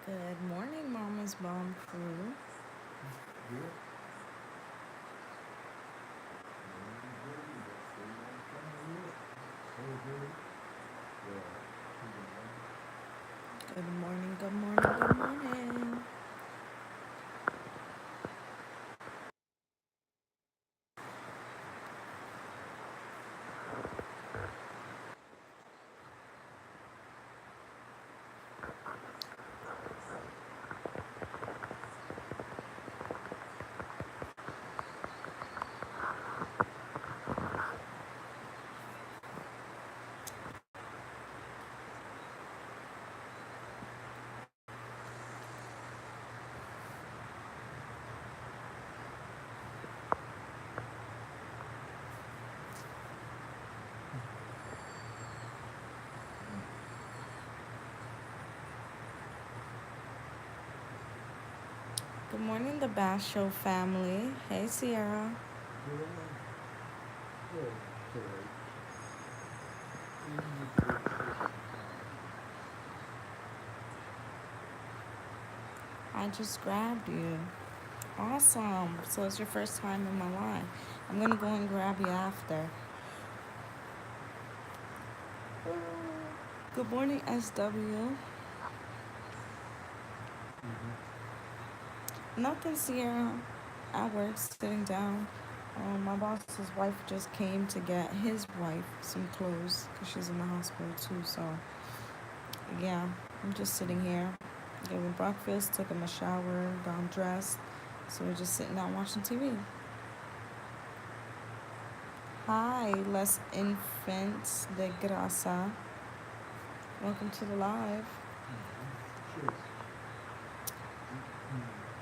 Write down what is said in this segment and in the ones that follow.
Good morning, Mama's Bomb Crew. Good morning, good morning, good morning. Good morning, the Bash Show family. Hey, Sierra. I just grabbed you. Awesome. So it's your first time in my life. I'm gonna go and grab you after. Good morning, SW. Nothing, Sierra. At work, sitting down. My boss's wife just came to get his wife some clothes because she's in the hospital too. So, yeah, I'm just sitting here, giving breakfast, taking a shower, got dressed. So we're just sitting down watching TV. Hi, Les Infants de Grasa. Welcome to the live.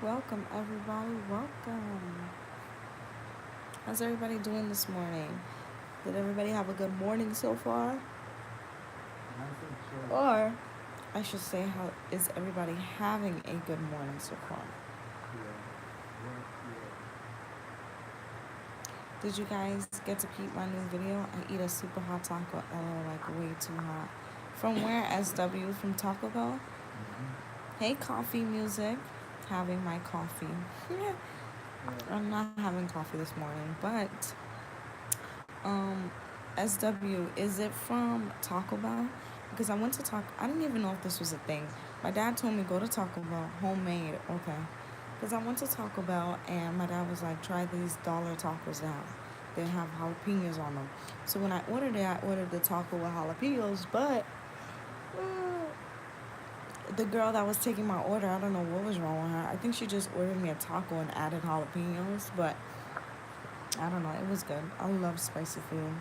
Welcome, everybody. Welcome. How's everybody doing this morning? Did everybody have a good morning so far? Or, I should say, how is everybody having a good morning so far? Did you guys get to peep my new video? I eat a super hot taco, like way too hot. From where, SW? From Taco Bell? Hey, coffee music. Having my coffee. I'm not having coffee this morning, but SW, is it from Taco Bell? Because I went to Taco. I didn't even know if this was a thing. My dad told me go to Taco Bell, homemade. Okay. Because I went to Taco Bell and my dad was like, try these dollar tacos out. They have jalapenos on them. So when I ordered the taco with jalapenos, but the girl that was taking my order, I don't know what was wrong with her. I think she just ordered me a taco and added jalapenos, but I don't know. It was good. I love spicy food.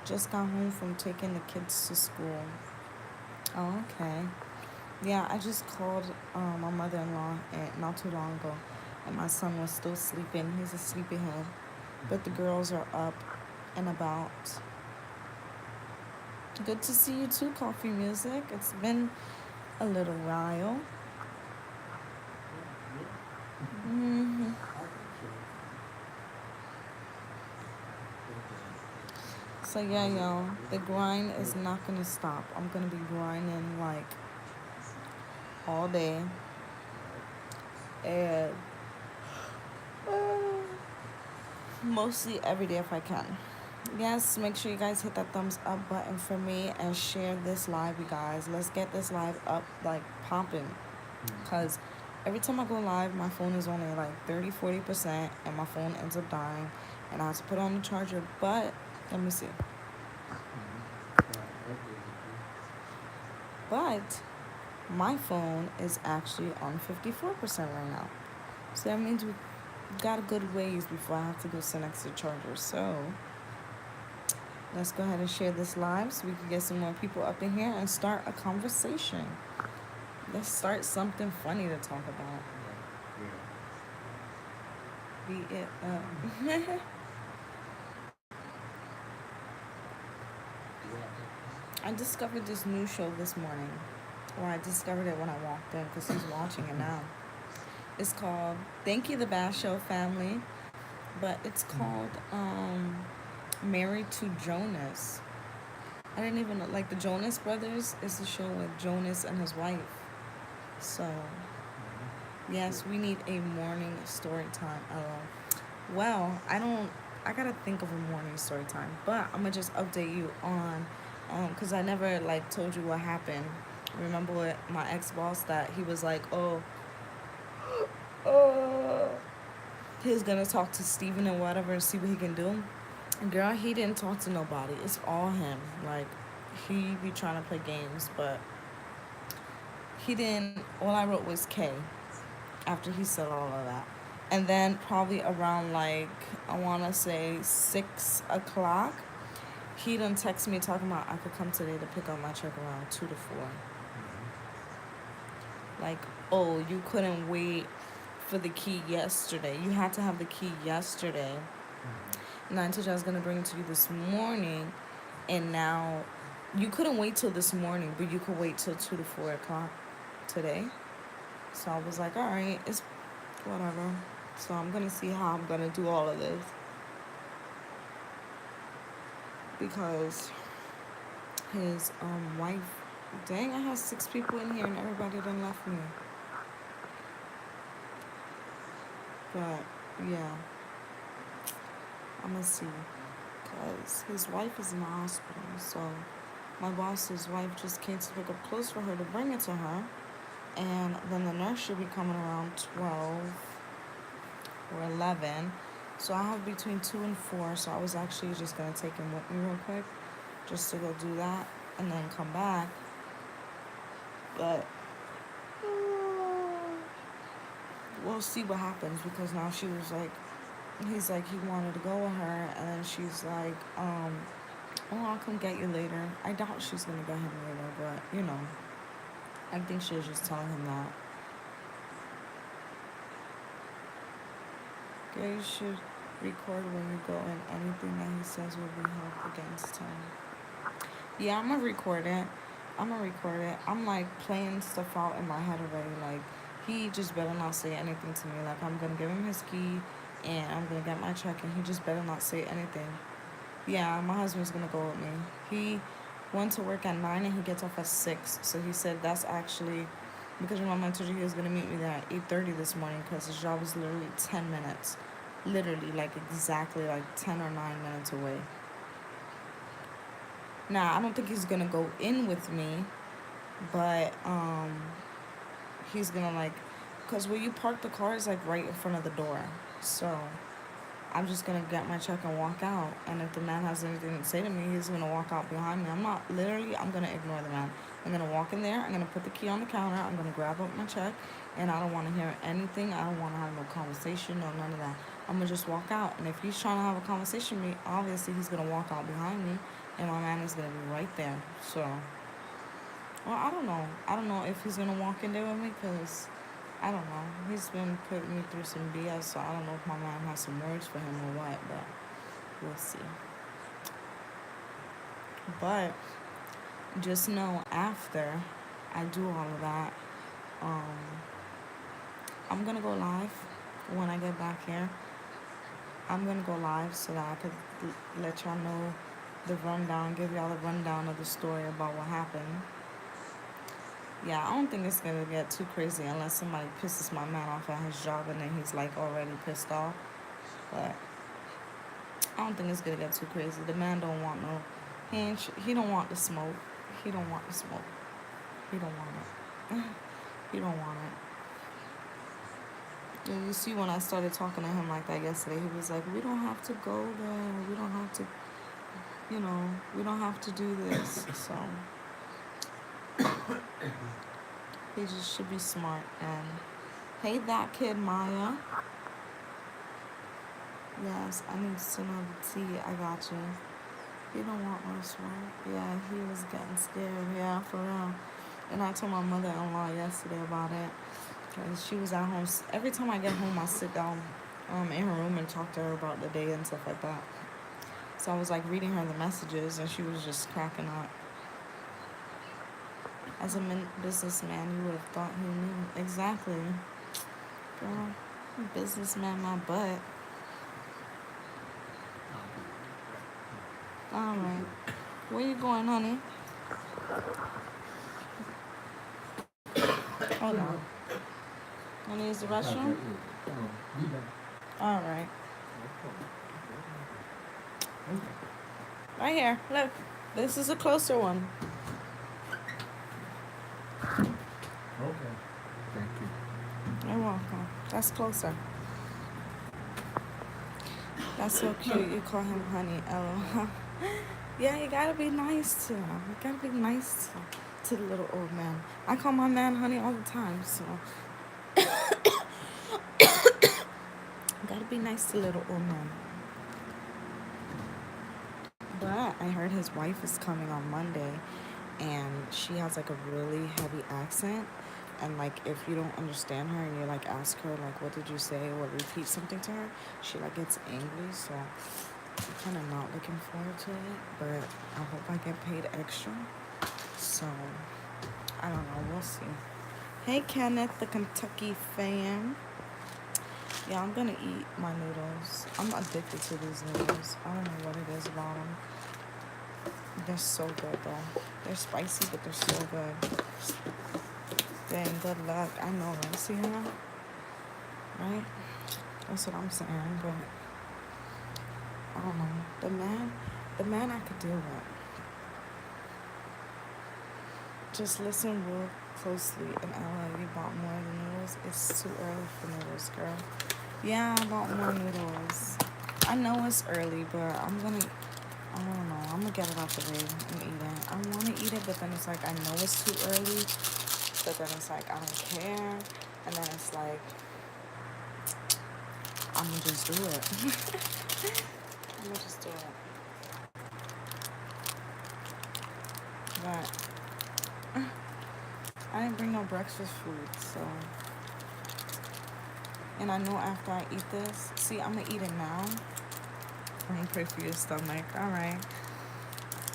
Just got home from taking the kids to school. Oh, okay. Yeah, I just called my mother-in-law not too long ago, and my son was still sleeping. He's a sleepyhead, but the girls are up and about. Good to see you too, Coffee Music. It's been a little while. Mm-hmm. So yeah, y'all, the grind is not gonna stop. I'm gonna be grinding like all day, and mostly every day if I can. Yes, make sure you guys hit that thumbs up button for me and share this live, you guys. Let's get this live up, like popping. Because every time I go live, my phone is only like 30-40%, and my phone ends up dying. And I have to put on the charger. But, let me see. But, my phone is actually on 54% right now. So that means we got a good ways before I have to go sit next to the charger. So, let's go ahead and share this live so we can get some more people up in here and start a conversation. Let's start something funny to talk about. Beat it up. I discovered this new show this morning. Or I discovered it when I walked in because he's watching it now. It's called Thank You the Bash Show Family. But it's called Married to Jonas. I didn't even know, like the Jonas Brothers is the show with Jonas and his wife. So, yes, we need a morning story time. Well, I gotta think of a morning story time, but I'm gonna just update you on, cause I never like told you what happened. Remember with my ex boss that he was like, oh, he's gonna talk to Steven and whatever and see what he can do. Girl, he didn't talk to nobody. It's all him. Like, he be trying to play games, but he didn't. All I wrote was K after he said all of that. And then probably around like, I wanna say 6 o'clock, he done text me talking about I could come today to pick up my check around 2 to 4. Like, oh, you couldn't wait for the key yesterday. You had to have the key yesterday. And I told you I was gonna bring it to you this morning, and now you couldn't wait till this morning, but you could wait till 2 to 4 o'clock today. So I was like, all right, it's whatever. So I'm gonna see how I'm gonna do all of this because his wife. Dang, I have 6 people in here and everybody done left me. But yeah, I'm gonna see because his wife is in the hospital. So my boss's wife just came to pick up clothes for her to bring it to her, and then the nurse should be coming around 12 or 11. So I have between 2 and 4. So I was actually just gonna take him with me real quick, just to go do that and then come back. But we'll see what happens because now she was like, he's like he wanted to go with her, and then she's like, oh, I'll come get you later. I doubt she's gonna get him later, but I think she was just telling him that. Yeah, you should record when you go, and anything that he says will be held against him. Yeah, I'm gonna record it. I'm like playing stuff out in my head already. Like, he just better not say anything to me. Like, I'm gonna give him his key and I'm gonna get my check, and he just better not say anything. Yeah, my husband's gonna go with me. He went to work at 9 and he gets off at 6. So he said that's actually because remember I told you he was gonna meet me there at 8:30 this morning because his job is literally 10 minutes, literally like exactly like 10 or 9 minutes away. Now I don't think he's gonna go in with me, but he's gonna like, cause where you park the car is like right in front of the door. So I'm just gonna get my check and walk out. And if the man has anything to say to me, he's gonna walk out behind me. I'm gonna ignore the man. I'm gonna walk in there. I'm gonna put the key on the counter. I'm gonna grab up my check, and I don't want to hear anything. I don't want to have no conversation, no none of that. I'm gonna just walk out. And if he's trying to have a conversation with me, obviously he's gonna walk out behind me, and my man is gonna be right there. So, well, I don't know. I don't know if he's gonna walk in there with me, cause I don't know. He's been putting me through some BS, so I don't know if my mom has some words for him or what, but we'll see. But just know after I do all of that, um, I'm gonna go live when I get back here. I'm gonna go live so that I could let y'all know the rundown, give y'all the rundown of the story about what happened. Yeah, I don't think it's gonna get too crazy unless somebody pisses my man off at his job and then he's like already pissed off. But I don't think it's gonna get too crazy. The man don't want no, he don't want the smoke. He don't want the smoke. He don't want it. He don't want it. And you see, when I started talking to him like that yesterday, he was like, "We don't have to go there. We don't have to, we don't have to do this." So he just should be smart. And hey, that kid Maya. Yes, I need to know the tea. I got you. He don't want no smoke. Yeah, he was getting scared. Yeah, for real. And I told my mother-in-law yesterday about it. Cause she was at home. Every time I get home, I sit down in her room and talk to her about the day and stuff like that. So I was like reading her the messages, and she was just cracking up. As a businessman, you would have thought he knew. Exactly. Girl, businessman, my butt. All right. Where you going, honey? Hold on. Want to use the I thought that restroom? was, you know, All right. okay. Right here. Look. This is a closer one. Okay. Thank you. You're welcome. That's closer. That's so cute. You call him honey. LOL. Yeah, you gotta be nice to him. You gotta be nice to the little old man. I call my man honey all the time, so you gotta be nice to little old man. But I heard his wife is coming on Monday, and she has like a really heavy accent. And like, if you don't understand her and you like ask her like, "What did you say?" or repeat something to her, she like gets angry. So I'm kind of not looking forward to it. But I hope I get paid extra. So I don't know. We'll see. Hey Kenneth, the Kentucky fan. Yeah, I'm gonna eat my noodles. I'm addicted to these noodles. I don't know what it is about them. They're so good though. They're spicy, but they're so good. Dang, good luck. I know, right? See her? Right? That's what I'm saying, but I don't know. The man I could deal with. Just listen real closely and Ella, you bought more of the noodles. It's too early for noodles, girl. Yeah, I bought more noodles. I know it's early, but I don't know. I'm gonna get it out the way and eat it. I want to eat it, but then it's like I know it's too early. But then it's like I don't care. And then it's like I'm gonna just do it. I'm gonna just do it. But I didn't bring no breakfast food, so. And I know after I eat this, see, I'm gonna eat it now. I'm gonna pray for your stomach. All right.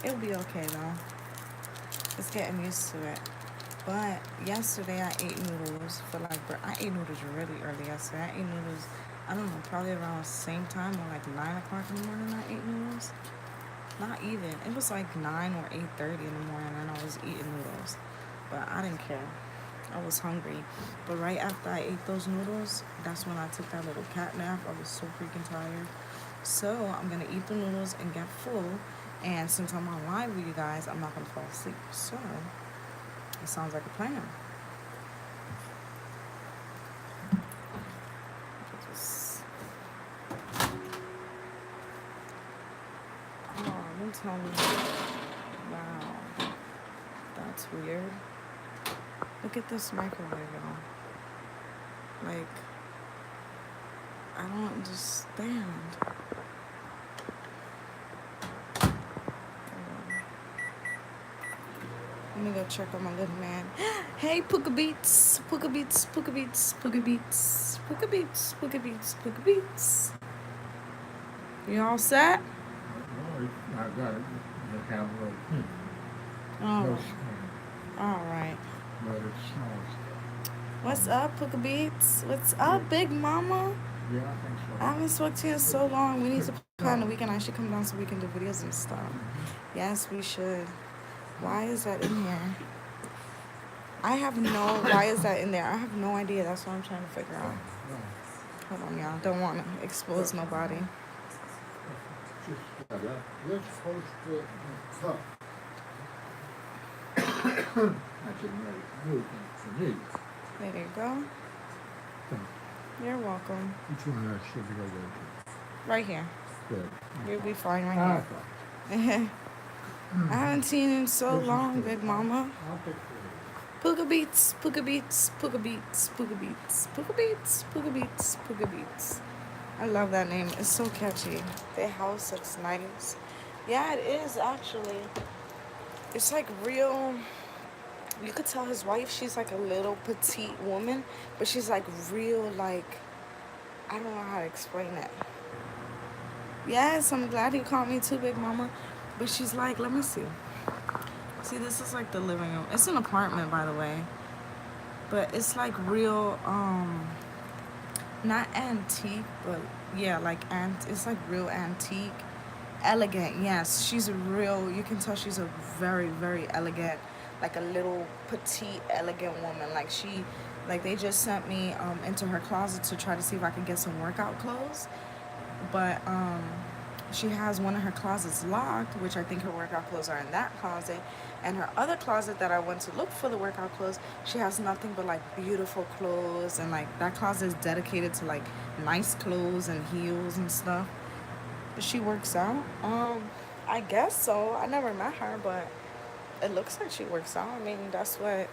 It'll be okay though. It's getting used to it. But yesterday I ate noodles for like, I ate noodles really early yesterday. I ate noodles, I don't know, probably around the same time or like 9 o'clock in the morning I ate noodles. Not even. It was like 9 or 8:30 in the morning and I was eating noodles. But I didn't care. I was hungry. But right after I ate those noodles, that's when I took that little cat nap. I was so freaking tired. So I'm going to eat the noodles and get full. And since I'm on live with you guys, I'm not going to fall asleep. So it sounds like a plan. Just, oh, don't tell me. Wow. That's weird. Look at this microwave, y'all. Like, I don't understand. Let me go check on my little man. Hey, Pooka Beats, Pooka Beats, Pooka Beats, Pooka Beats, Pooka Beats, Pooka Beats, Pooka Beats. You all set? No, I got it. I have Oh, no all right. but it smells. What's up, Pooka Beats? What's up, Big Mama? Yeah, I think so. I haven't spoken to you in so long. We need to plan the weekend. I should come down so we can do videos and stuff. Yes, we should. Why is that in here? Why is that in there? I have no idea. That's what I'm trying to figure out. Hold on, y'all. Don't want to expose nobody. Let's post the cup. That's a new thing for me. There you go. You're welcome. Which one should we go to? Right here. Good. You'll be fine right Ah, here. I haven't seen you in so long, Big Mama. I'll pick for Pooka Beats, Pooka Beats, Pooka Beats, Pooka Beats, Pooka Beats, Pooka Beats, Pooka Beats. I love that name. It's so catchy. Their house looks nice. Yeah, it is actually. It's like real. You could tell his wife, she's like a little petite woman, but she's like real, like, I don't know how to explain it. Yes, I'm glad he called me too, Big Mama. But she's like, let me see. See, this is like the living room. It's an apartment, by the way. But it's like real, not antique, but yeah, like it's like real antique. Elegant, yes. She's a real, you can tell she's a very, very elegant like a little petite, elegant woman. Like they just sent me into her closet to try to see if I could get some workout clothes, but she has one of her closets locked, which I think her workout clothes are in that closet. And her other closet that I went to look for the workout clothes, she has nothing but like beautiful clothes, and like that closet is dedicated to like nice clothes and heels and stuff. She works out. I guess so. I never met her, but it looks like she works out. I mean, that's what,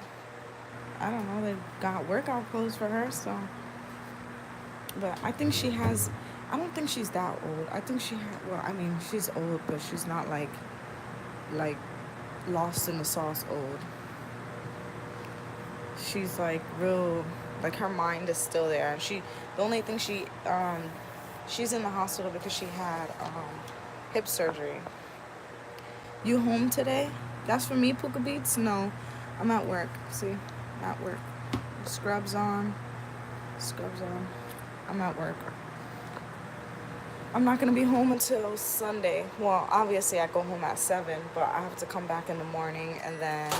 I don't know. They got workout clothes for her, so. But I think she has. I don't think she's that old. I think she had. Well, I mean, she's old, but she's not like lost in the sauce old. She's like real. Like her mind is still there. And the only thing she's in the hospital because she had hip surgery. You home today? That's for me, Puka Beats? No, I'm at work. See, I'm at work. Scrubs on. Scrubs on. I'm at work. I'm not going to be home until Sunday. Well, obviously I go home at 7, but I have to come back in the morning, and then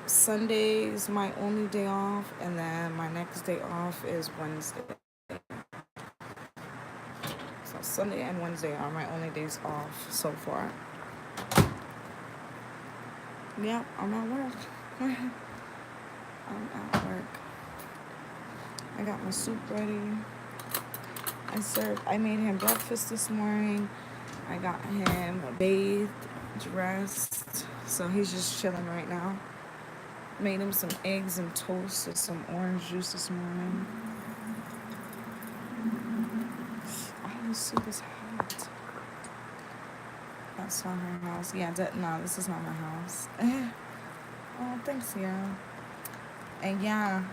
Sunday's my only day off, and then my next day off is Wednesday. So Sunday and Wednesday are my only days off so far. Yep, I'm at work. I'm at work. I got my soup ready. I made him breakfast this morning. I got him bathed, dressed. So he's just chilling right now. Made him some eggs and toast and some orange juice this morning. Oh, the soup is hot. That's not her house. Yeah, no, this is not my house. Oh, thanks, yeah. And yeah,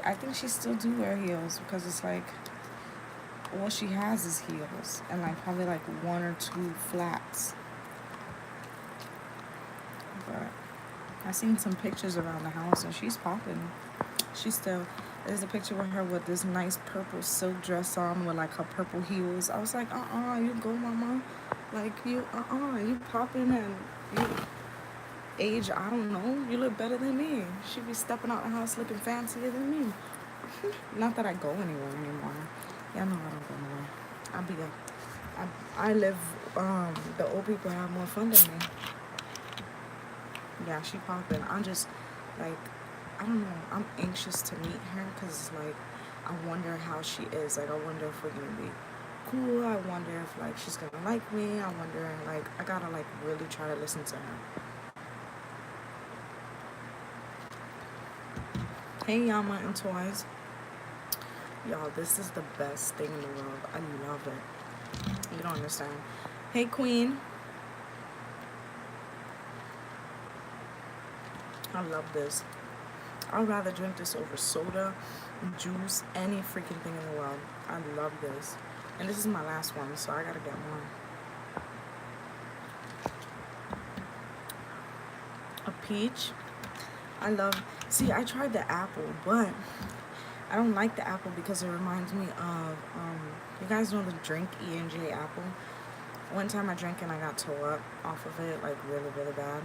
I think she still do wear heels because it's like, all she has is heels and like probably like 1 or 2 flats. But I seen some pictures around the house and she's popping. There's a picture with her with this nice purple silk dress on with like her purple heels. I was like, you go, mama. Like you popping, and you age, I don't know, you look better than me. She be stepping out the house looking fancier than me. Not that I go anywhere anymore. Yeah, no, I don't go nowhere. I live, the old people have more fun than me. Yeah, she popping. I'm just, like, I don't know. I'm anxious to meet her because, like, I wonder how she is. Like, I wonder if we're going to be cool. I wonder if, like, she's going to like me. I wonder, like, I got to, like, really try to listen to her. Hey, y'all, my toys. Y'all, this is the best thing in the world. I love it. You don't understand. Hey, Queen. I love this. I'd rather drink this over soda, juice, any freaking thing in the world. I love this. And this is my last one, so I gotta get more. A peach. I tried the apple, but I don't like the apple because it reminds me of, you guys know the drink E&J apple? One time I drank and I got toe up off of it, like really, really bad.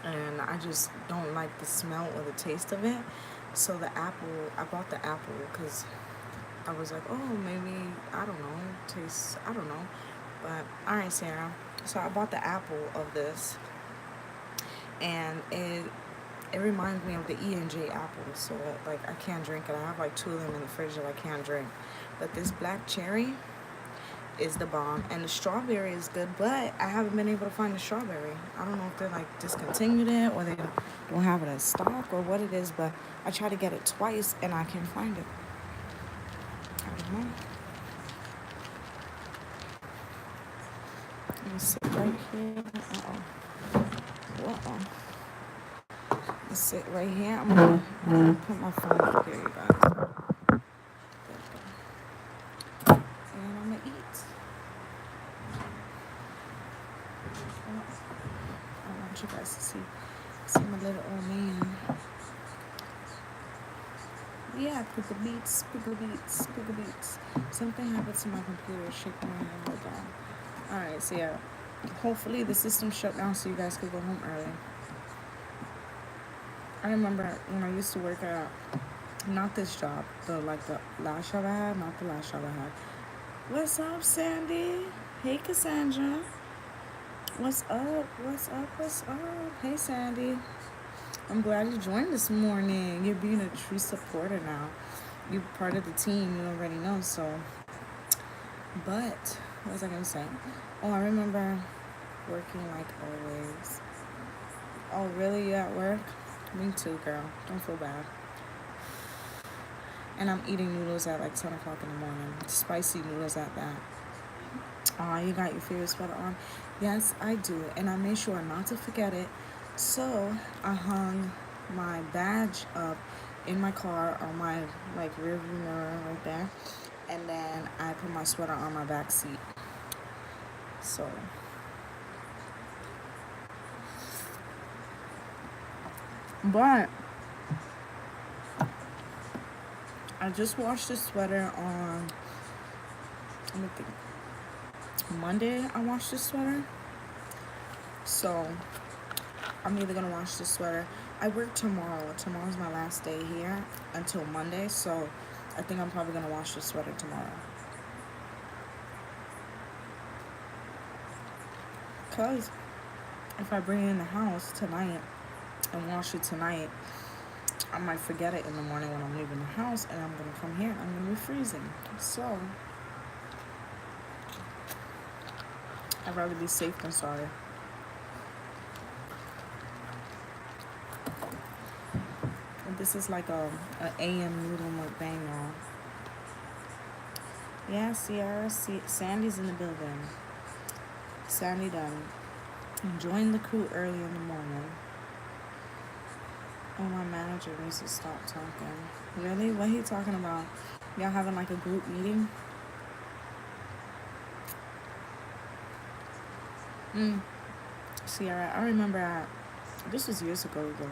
And I just don't like the smell or the taste of it. So I bought the apple because I was like, oh, maybe, I don't know. But, all right, Sarah. So I bought the apple of this, and it reminds me of the E&J apple. So, like, I can't drink it. I have, like, 2 of them in the fridge that I can't drink. But this black cherry is the bomb, and the strawberry is good, but I haven't been able to find the strawberry. I don't know if they're like discontinued it or they don't have it in stock or what it is, but I tried to get it twice and I can't find it. I don't know. Let me sit right here. Let's sit right here. I'm gonna put my phone up here, you guys. And I'm gonna eat. I want you guys to see my little old man. Yeah, Puka Beats. Something happened to my computer, shake my hand down. Alright, so yeah. Hopefully the system shut down so you guys could go home early. I remember when I used to work at, not this job, the last job I had, not the last job I had. What's up, Sandy? Hey, Cassandra. What's up? What's up? What's up? Hey, Sandy. I'm glad you joined this morning. You're being a true supporter now. You're part of the team. You already know. So, but what was I gonna say? Oh, I remember working like always. Oh, really? You at work? Me too, girl. Don't feel bad. And I'm eating noodles at like 10 o'clock in the morning. Spicy noodles at that. Oh, you got your favorite sweater on? Yes, I do. And I made sure not to forget it. So I hung my badge up in my car on my like rear view mirror right there. And then I put my sweater on my back seat. So but I just washed the sweater on, let me think, Monday I washed the sweater. So I'm either gonna wash the sweater. I work tomorrow. Tomorrow's my last day here until Monday, so I think I'm probably gonna wash the sweater tomorrow. Cause if I bring it in the house tonight and wash it tonight, I might forget it in the morning when I'm leaving the house, and I'm gonna come here and I'm gonna be freezing. So I'd rather be safe than sorry. And this is like a AM noodle mukbang, y'all. Yeah, Sierra, Sandy's in the building. Sandy done joined the crew early in the morning. Oh, my manager needs to stop talking. Really? What he talking about? Y'all having like a group meeting? Sierra, I remember this was years ago though.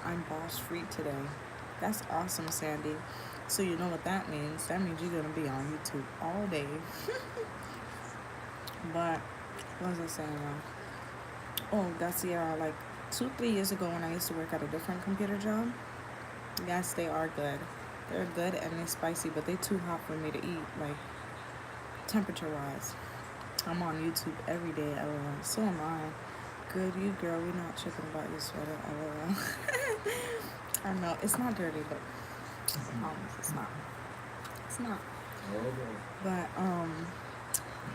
I'm boss free today. That's awesome, Sandy. So you know what that means. That means you're gonna be on YouTube all day. But what was I saying now? Oh, that's Sierra. Like 2-3 years ago when I used to work at a different computer job. Yes, they are good. They're good and they're spicy, but they're too hot for me to eat, like temperature wise. I'm on YouTube every day, LOL. So am I. Good, you girl, we not tripping about your sweater, LOL. I know, it's not dirty, but I promise it's not. It's not. But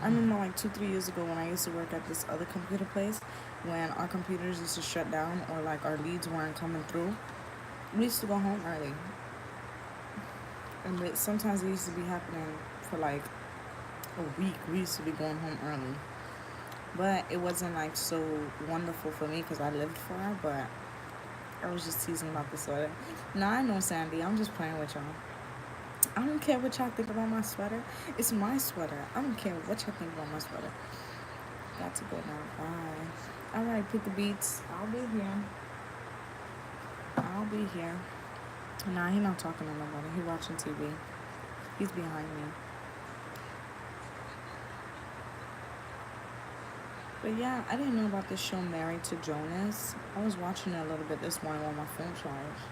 I remember like 2-3 years ago when I used to work at this other computer place, when our computers used to shut down or like our leads weren't coming through, we used to go home early. And sometimes it used to be happening for like a week. We used to be going home early. But it wasn't like so wonderful for me because I lived far, but I was just teasing about the sweater. No, I know, Sandy. I'm just playing with y'all. I don't care what y'all think about my sweater. It's my sweater. I don't care what y'all think about my sweater. Got to go now. Bye. Alright, pick the beats. I'll be here. I'll be here. Nah, he not talking to nobody. He watching TV. He's behind me. But yeah, I didn't know about this show Married to Jonas. I was watching it a little bit this morning while my phone charged.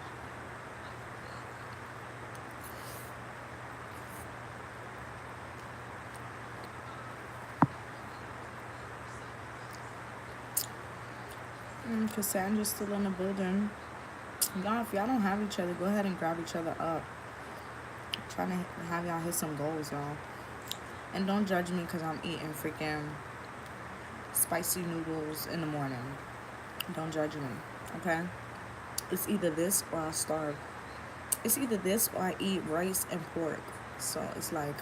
Cassandra's still in the building. Y'all, if y'all don't have each other, go ahead and grab each other up. I'm trying to have y'all hit some goals, y'all. And don't judge me because I'm eating freaking spicy noodles in the morning. Don't judge me, okay? It's either this or I'll starve. It's either this or I eat rice and pork. So it's like,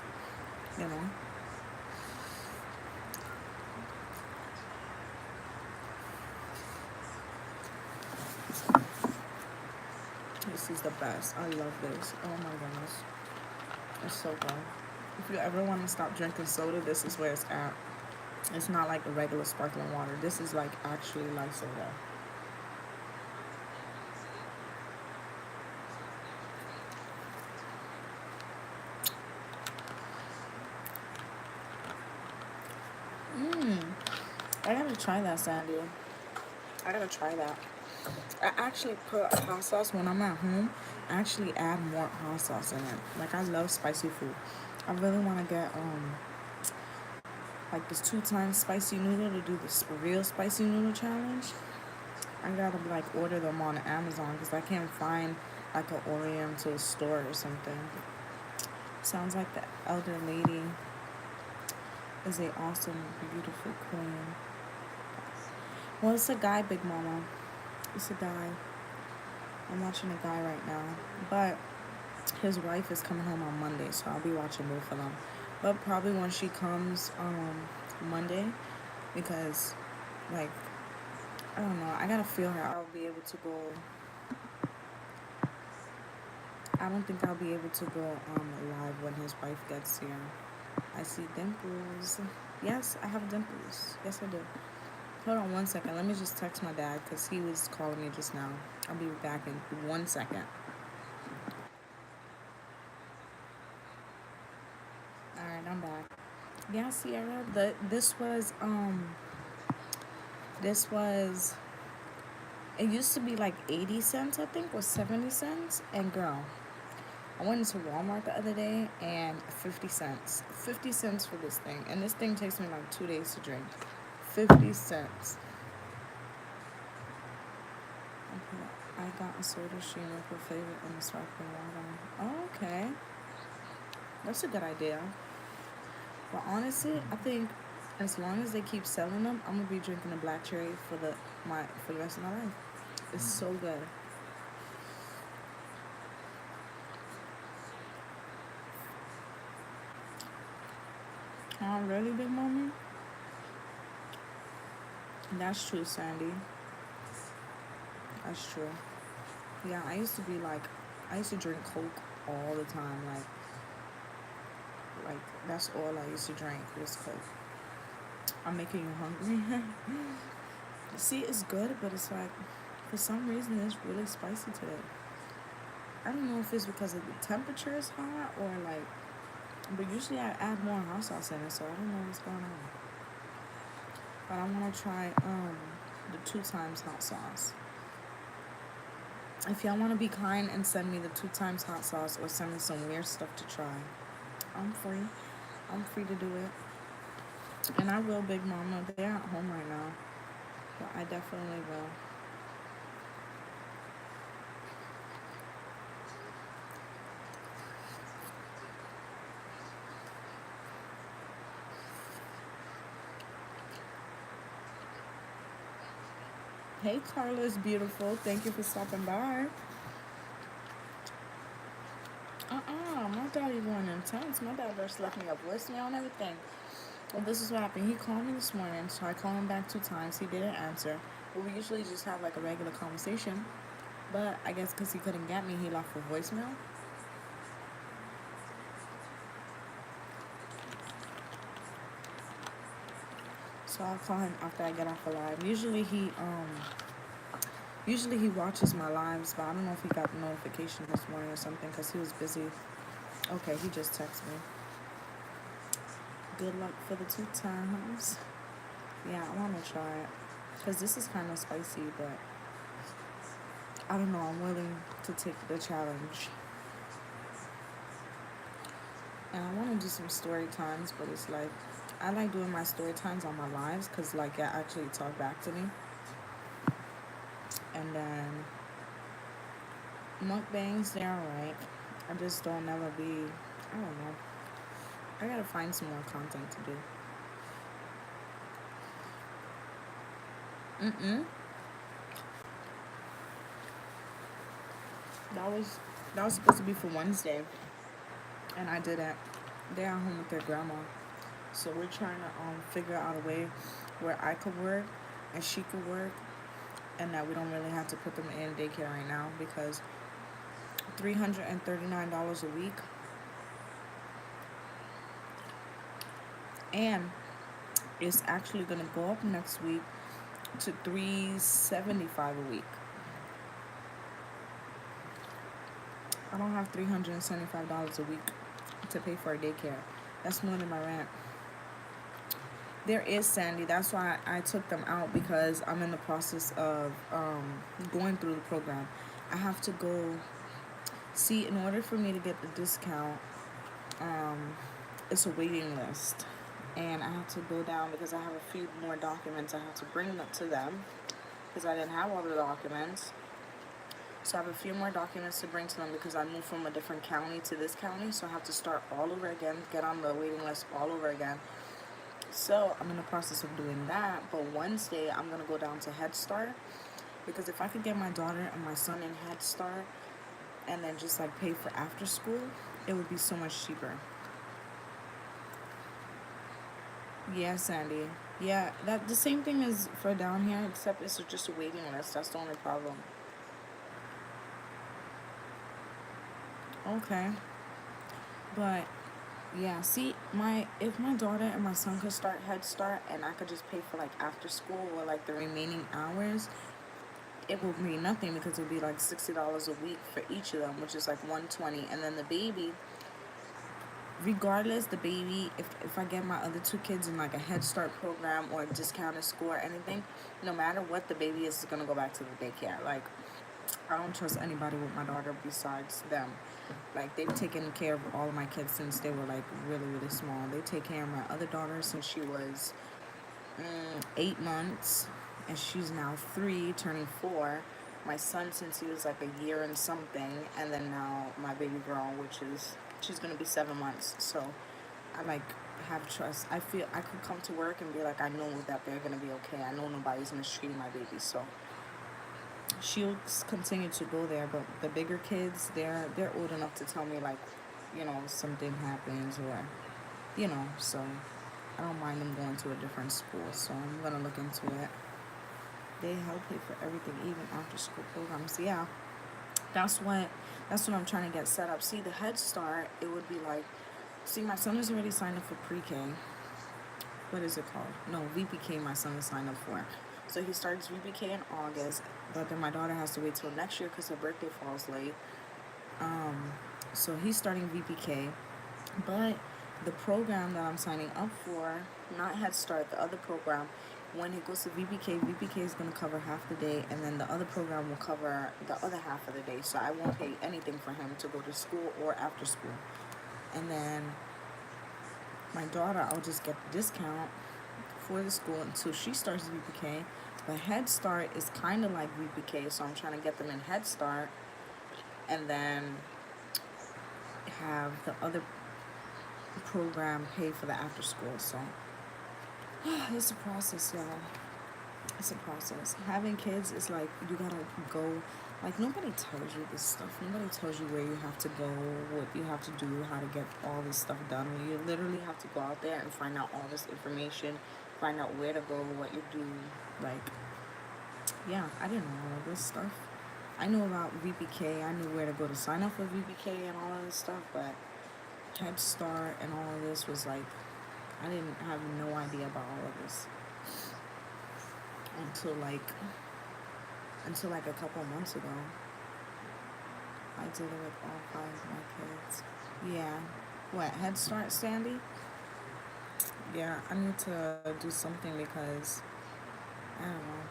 you know. This is the best. I love this. Oh my goodness. It's so good. If you ever want to stop drinking soda, this is where it's at. It's not like the regular sparkling water. This is like actually like soda. I gotta try that, Sandy. I gotta try that. I actually put hot sauce when I'm at home. I actually add more hot sauce in it. Like I love spicy food. I really want to get like this 2 times spicy noodle to do this real spicy noodle challenge. I gotta like order them on Amazon because I can't find like an Oriental store or something. Sounds like the elder lady is a awesome, beautiful queen. Well, it's a guy, Big Mama. It's a guy. I'm watching a guy right now, but his wife is coming home on Monday, so I'll be watching both of them. But probably when she comes Monday, because like I don't know, I gotta feel her. I'll be able to go. I don't think I'll be able to go live when his wife gets here. I see dimples. Yes, I have dimples. Yes, I do. Hold on 1 second. Let me just text my dad because he was calling me just now. I'll be back in 1 second. All right, I'm back. Yeah, Sierra. This was. It used to be like 80 cents, I think, or 70 cents. And girl, I went into Walmart the other day and 50 cents. 50 cents for this thing. And this thing takes me like 2 days to drink. 50 cents. Okay. I got a soda stream with her favorite in the sparkling water. Oh, okay. That's a good idea. But honestly, I think as long as they keep selling them, I'm gonna be drinking a black cherry for the rest of my life. It's so good. Oh, really, Big Mommy? That's true, Sandy. That's true. Yeah, I used to drink Coke all the time. Like that's all I used to drink was Coke. I'm making you hungry. See, it's good, but it's like, for some reason, it's really spicy today. I don't know if it's because of the temperature is hot or like, but usually I add more hot sauce in it, so I don't know what's going on. But I want to try the 2 times hot sauce. If y'all want to be kind and send me the 2 times hot sauce or send me some weird stuff to try, I'm free. I'm free to do it. And I will, Big Mama. They're at home right now. But I definitely will. Hey, Carla's beautiful. Thank you for stopping by. My daddy going intense. My dad just left me a voicemail and everything. Well, this is what happened. He called me this morning, so I called him back 2 times. He didn't answer. But we usually just have like a regular conversation. But I guess because he couldn't get me, he left a voicemail. So I'll call him after I get off a live. Usually he watches my lives, but I don't know if he got the notification this morning or something because he was busy. Okay, he just texted me. Good luck for the 2 times. Yeah, I want to try it because this is kind of spicy, but I don't know. I'm willing to take the challenge. And I want to do some story times, but it's like, I like doing my story times on my lives because like it actually talk back to me. And then mukbangs, they're alright. I just don't never be, I don't know. I gotta find some more content to do. That was supposed to be for Wednesday, and I didn't. They're at home with their grandma, so we're trying to figure out a way where I could work and she could work, and that we don't really have to put them in daycare right now because $339 a week, and it's actually gonna go up next week to $375 a week. I don't have $375 a week to pay for a daycare. That's more than my rent. There is, Sandy. That's why I took them out, because I'm in the process of going through the program. I have to go see, in order for me to get the discount, um, it's a waiting list. And I have to go down because I have a few more documents I have to bring to them because I didn't have all the documents. So I have a few more documents to bring to them because I moved from a different county to this county. So I have to start all over again, get on the waiting list all over again. So I'm in the process of doing that. But Wednesday, I'm going to go down to Head Start, because if I could get my daughter and my son in Head Start and then just like pay for after school, it would be so much cheaper. Yeah, Sandy. Yeah, that the same thing is for down here, except it's just a waiting list. That's the only problem. Okay, but yeah, see, my if my daughter and my son could start Head Start and I could just pay for like after school or like the remaining hours, it would be nothing because it would be like $60 a week for each of them, which is like 120. And then the baby, regardless, the baby, if I get my other two kids in like a Head Start program or a discounted school or anything, no matter what, the baby is gonna go back to the daycare. Like, I don't trust anybody with my daughter besides them. Like, they've taken care of all of my kids since they were like really, really small. They take care of my other daughter since she was 8 months, and she's now 3, turning 4. My son since he was like a year and something, and then now my baby girl, which is she's gonna be 7 months. So I like have trust. I feel I could come to work and be like, I know that they're gonna be okay. I know nobody's mistreating my baby, so she'll continue to go there. But the bigger kids, they're old enough to tell me like, something happens, or so I don't mind them going to a different school. So I'm gonna look into it. They help pay for everything, even after school programs. Yeah, that's what that's what I'm trying to get set up. See, the Head Start, it would be like, see, my son is already signed up for pre-K. What is it called? No, VPK. My son is signed up for. So he starts VPK in August, but then my daughter has to wait till next year because her birthday falls late. So he's starting VPK, but the program that I'm signing up for, not Head Start, the other program, when he goes to VPK is going to cover half the day, and then the other program will cover the other half of the day. So I won't pay anything for him to go to school or after school. And then my daughter, I'll just get the discount for the school until she starts VPK. But Head Start is kind of like VPK, so I'm trying to get them in Head Start and then have the other program pay for the after school. So it's a process, y'all. It's a process. Having kids is like, you gotta go. Like, nobody tells you this stuff. Nobody tells you where you have to go, what you have to do, how to get all this stuff done. You literally have to go out there and find out all this information, find out where to go, what you do. Like, yeah, I didn't know all this stuff. I knew about VPK. I knew where to go to sign up for VPK and all of this stuff, but Head Start and all of this was like, I didn't have no idea about all of this until like a couple months ago. I did it with all 5 of my kids. Yeah. What, Head Start, Sandy? Yeah, I need to do something because I don't know.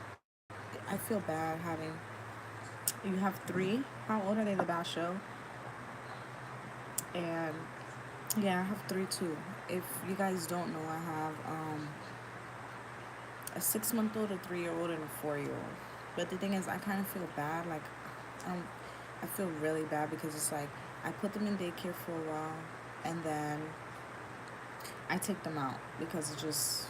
I feel bad having. You have 3. How old are they, the Basho? And yeah, I have 3 too. If you guys don't know, I have a 6-month-old, a 3-year-old, and a 4-year-old. But the thing is, I kind of feel bad. Like, I feel really bad because it's like I put them in daycare for a while, and then I take them out because it just,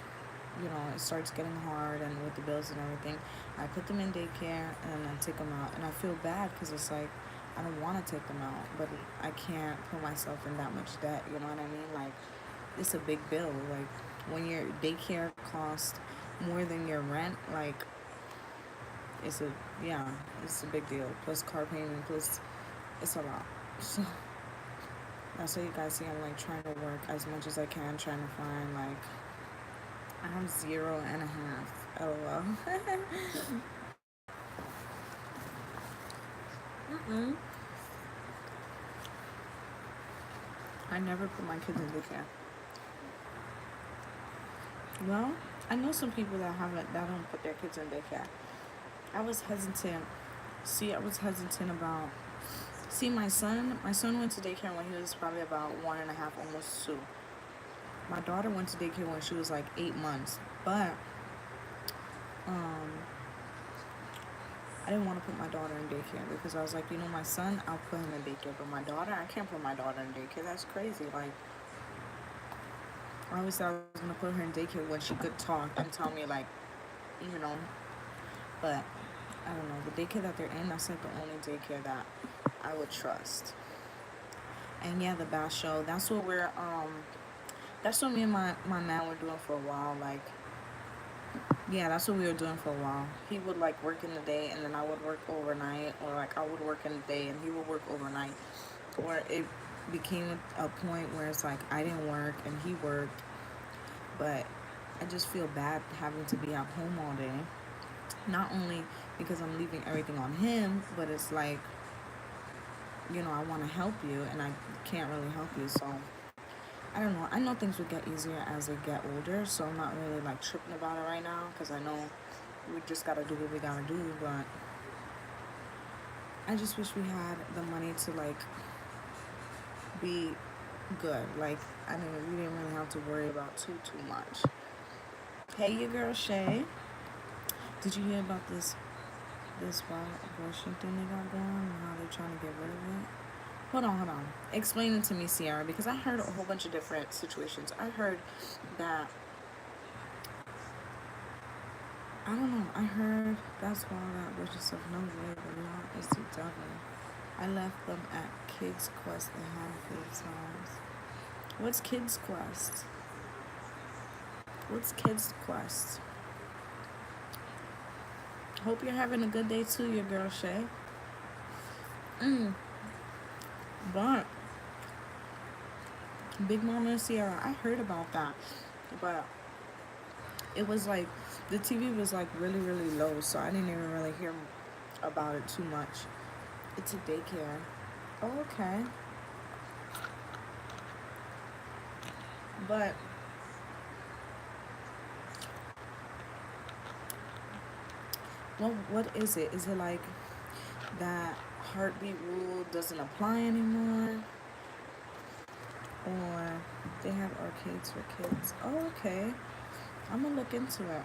it starts getting hard, and with the bills and everything, I put them in daycare and I take them out, and I feel bad because it's like I don't want to take them out, but I can't put myself in that much debt. You know what I mean? Like, it's a big bill. Like, when your daycare costs more than your rent, like, it's a big deal. Plus car payment, plus it's a lot. So that's why you guys see I'm like trying to work as much as I can, trying to find like I have 0.5. LOL. I never put my kids in daycare. Well, I know some people that don't put their kids in daycare. I was hesitant. See, I was hesitant about. See, my son went to daycare when he was probably about 1.5, almost 2. My daughter went to daycare when she was like 8 months, but um, I didn't want to put my daughter in daycare because I was like, my son, I'll put him in daycare, but my daughter, I can't put my daughter in daycare. That's crazy. Like, I always thought I was gonna put her in daycare when she could talk and tell me like, you know, but I don't know. The daycare that they're in, that's like the only daycare that I would trust. And yeah, the bass show. That's what me and my man were doing for a while. Like, yeah, that's what we were doing for a while. He would like work in the day, and then I would work overnight, or like I would work in the day and he would work overnight. Or it became a point where it's like I didn't work and he worked, but I just feel bad having to be at home all day. Not only because I'm leaving everything on him, but it's like, I want to help you and I can't really help you. So I don't know. I know things will get easier as they get older, so I'm not really like tripping about it right now because I know we just gotta do what we gotta do. But I just wish we had the money to like be good. Like I mean, we didn't really have to worry about too much. Hey, your girl Shay. Did you hear about this wild abortion thing they got going on and how they're trying to get rid of it? Hold on. Explain it to me, Sierra, because I heard a whole bunch of different situations. I heard that I don't know. I heard that's why that was just of no way the law is the devil. I left them at Kids Quest a handful of times. What's Kids Quest? What's Kids Quest? Hope you're having a good day too, your girl Shay. But Big Mama and Sierra, I heard about that, but it was like the TV was like really low, so I didn't even really hear about it too much. It's a daycare. Oh, okay. But what is it? Is it like that heartbeat rule doesn't apply anymore? Or they have arcades for kids? Oh, okay. I'm gonna look into it.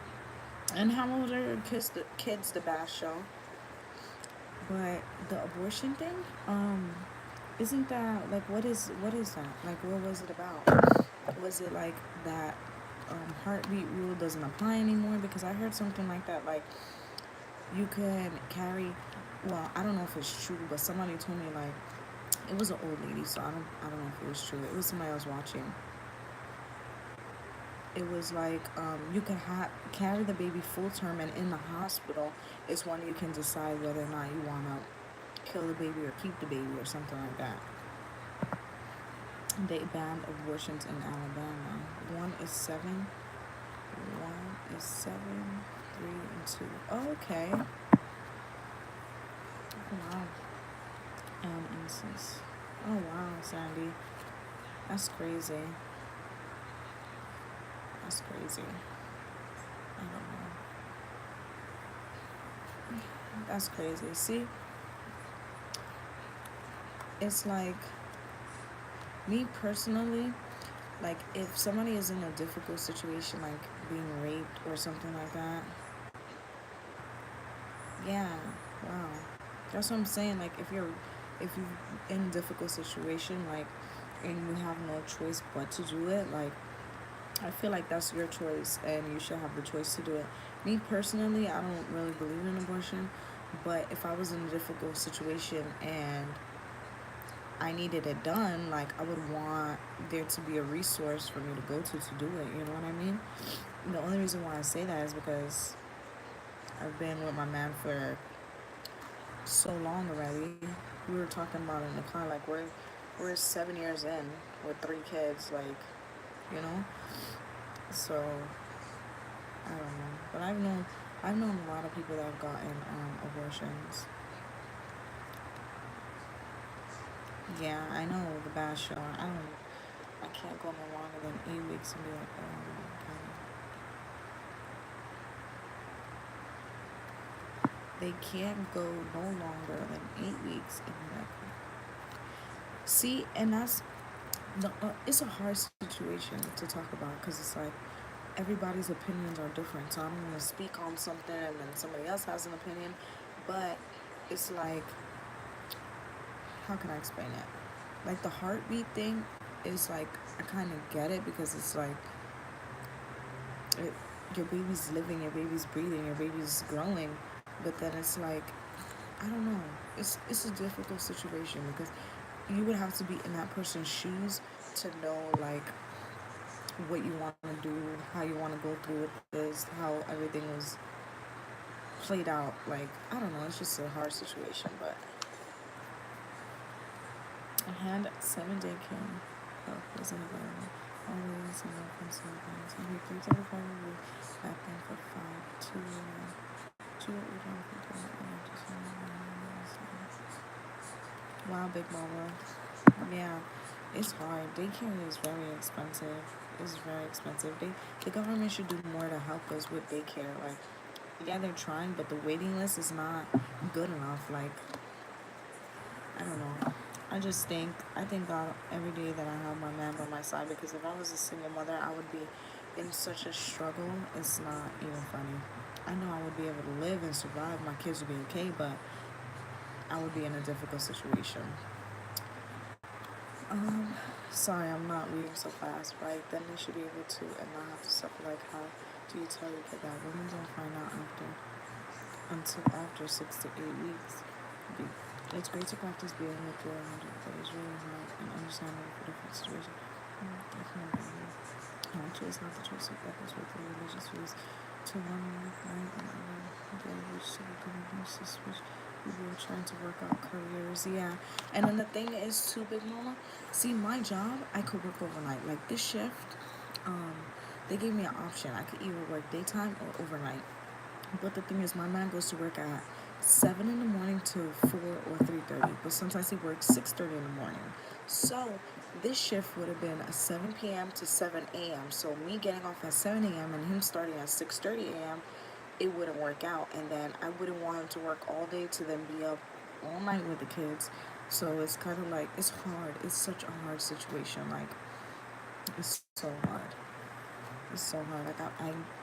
And how old are your kids the bass show? But the abortion thing, isn't that like what is that? Like what was it about? Was it like that heartbeat rule doesn't apply anymore? Because I heard something like that, like you can carry. Well, I don't know if it's true, but somebody told me like it was an old lady, so I don't know if it was true. It was somebody I was watching. It was like you can carry the baby full term, and in the hospital is when you can decide whether or not you want to kill the baby or keep the baby or something like that. They banned abortions in Alabama. One is 7, 3 and 2. Oh, okay. Wow. Instance. Oh wow, Sandy. That's crazy. That's crazy. I don't know. That's crazy. See, it's like me personally, like if somebody is in a difficult situation, like being raped or something like that, yeah, wow. That's what I'm saying. Like if you in a difficult situation, like and you have no choice but to do it, like I feel like that's your choice and you should have the choice to do it. Me personally, I don't really believe in abortion, but if I was in a difficult situation and I needed it done, like I would want there to be a resource for me to go to do it. You know what I mean? The only reason why I say that is because I've been with my man for so long already. We were talking about it in the car, like we're 7 years in with 3 kids, like you know. So I don't know, but I've known a lot of people that have gotten abortions. Yeah, I know the bash show. I can't go no longer than 8 weeks and be like, oh my god. They can't go no longer than 8 weeks in medical. See, and that's no, it's a hard situation to talk about because it's like everybody's opinions are different. So I don't want to speak on something and then somebody else has an opinion, but it's like, how can I explain it? Like the heartbeat thing is like, I kind of get it because it's like it, your baby's living, your baby's breathing, your baby's growing, but then it's like, I don't know. It's a difficult situation because you would have to be in that person's shoes to know like what you want to do, how you want to go through with this, how everything was played out. Like, I don't know. It's just a hard situation, but I had 7 day care. Help wasn't available. Always and no consultants. I need 335 a week. Back then for 5, 2 Wow, Big Mama. Yeah, it's hard. Daycare is very expensive. It's very expensive. The government should do more to help us with daycare. Like, yeah, they're trying, but the waiting list is not good enough. Like, I don't know. I thank God every day that I have my man by my side because if I was a single mother, I would be in such a struggle. It's not even funny. I know I would be able to live and survive. My kids would be okay, but I would be in a difficult situation. Um, Sorry, I'm not reading so fast, right? Then they should be able to and not have to suffer. Like, how do you tell your kid that women don't find out until after 6 to 8 weeks? It's great to practice being with your mother, but it's really hard and understandable for different situations. I can't believe it. I choose not the choice of others with their religious views to one life, right, and other day which to become nurses, which people are trying to work out careers. Yeah, and then the thing is, too, Big Mama. See, my job, I could work overnight. Like this shift, um, they gave me an option. I could either work daytime or overnight. But the thing is, my man goes to work at 7 in the morning to 4 or 3:30. But sometimes he works 6:30 in the morning. So this shift would have been a 7 p.m. to 7 a.m. So me getting off at 7 a.m. and him starting at 6:30 a.m. It wouldn't work out. And then I wouldn't want him to work all day to then be up all night with the kids. So it's kind of like it's hard. It's such a hard situation. Like it's so hard. It's so hard. Like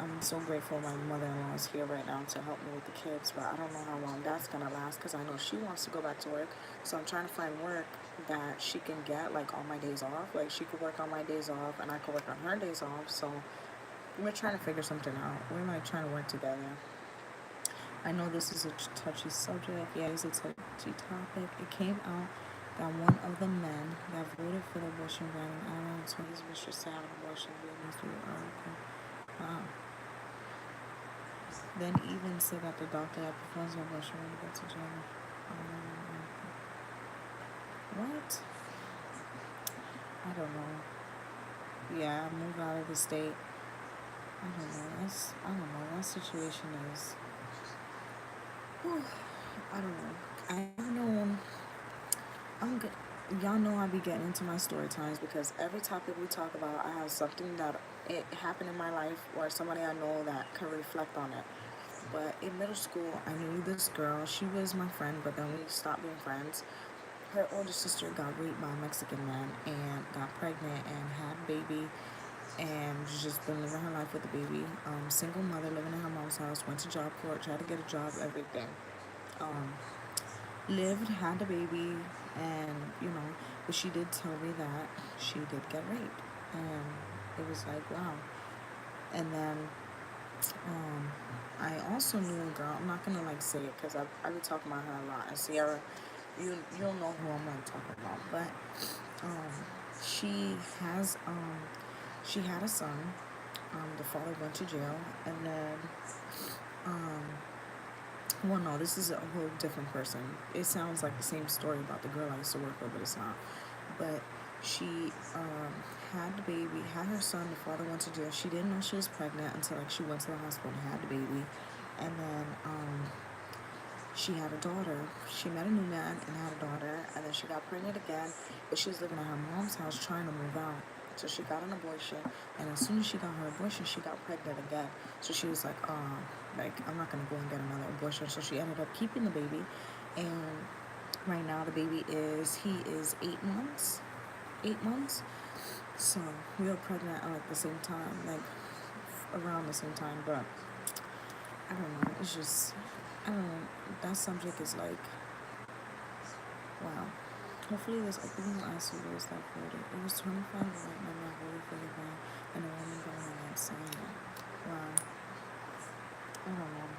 I'm so grateful my mother-in-law is here right now to help me with the kids, but I don't know how long that's gonna last because I know she wants to go back to work. So I'm trying to find work that she can get like on my days off. Like she could work on my days off and I could work on her days off. So we're trying to figure something out. We're like trying to work together. I know this is a touchy subject. Yeah, it's a touchy topic. It came out that one of the men that voted for the abortion ban in Ireland told his mistress to have an abortion via through the article. Wow. Then even said that the doctor that performs the abortion when he gets to jail. What? I don't know. Yeah, move out of the state. I don't know. I don't know. That situation is. Whew, I don't know. I've known. I'm good. Y'all know I be getting into my story times because every topic we talk about, I have something that it happened in my life or somebody I know that can reflect on it. But in middle school, I knew this girl. She was my friend, but then we stopped being friends. Her older sister got raped by a Mexican man and got pregnant and had a baby and just been living her life with the baby. Single mother living in her mom's house, went to job corps, tried to get a job, everything. Um, Lived, had the baby, and but she did tell me that she did get raped, and it was like wow. And then um, I also knew a girl. I'm not gonna like say it because I been talking about her a lot. And Sierra, you'll know who I'm like talking about, but um, she has she had a son. The father went to jail, and then um, well, no, this is a whole different person. It sounds like the same story about the girl I used to work with, but it's not. But she had the baby, had her son. The father went to jail. She didn't know she was pregnant until like she went to the hospital and had the baby, and then she had a daughter. She met a new man and had a daughter, and then she got pregnant again. But she was living at her mom's house trying to move out. So she got an abortion, and as soon as she got her abortion, she got pregnant again. So she was like, Like, I'm not gonna go and get another abortion. So she ended up keeping the baby, and right now the baby he is 8 months, 8 months. So we were pregnant at like the same time, like around the same time. But I don't know. It's just, I don't know. That subject is like, wow. Hopefully this opening will ask you where is that voted. It was 25 white men that voted for the ban, and a woman going against signing it. Wow. I don't know.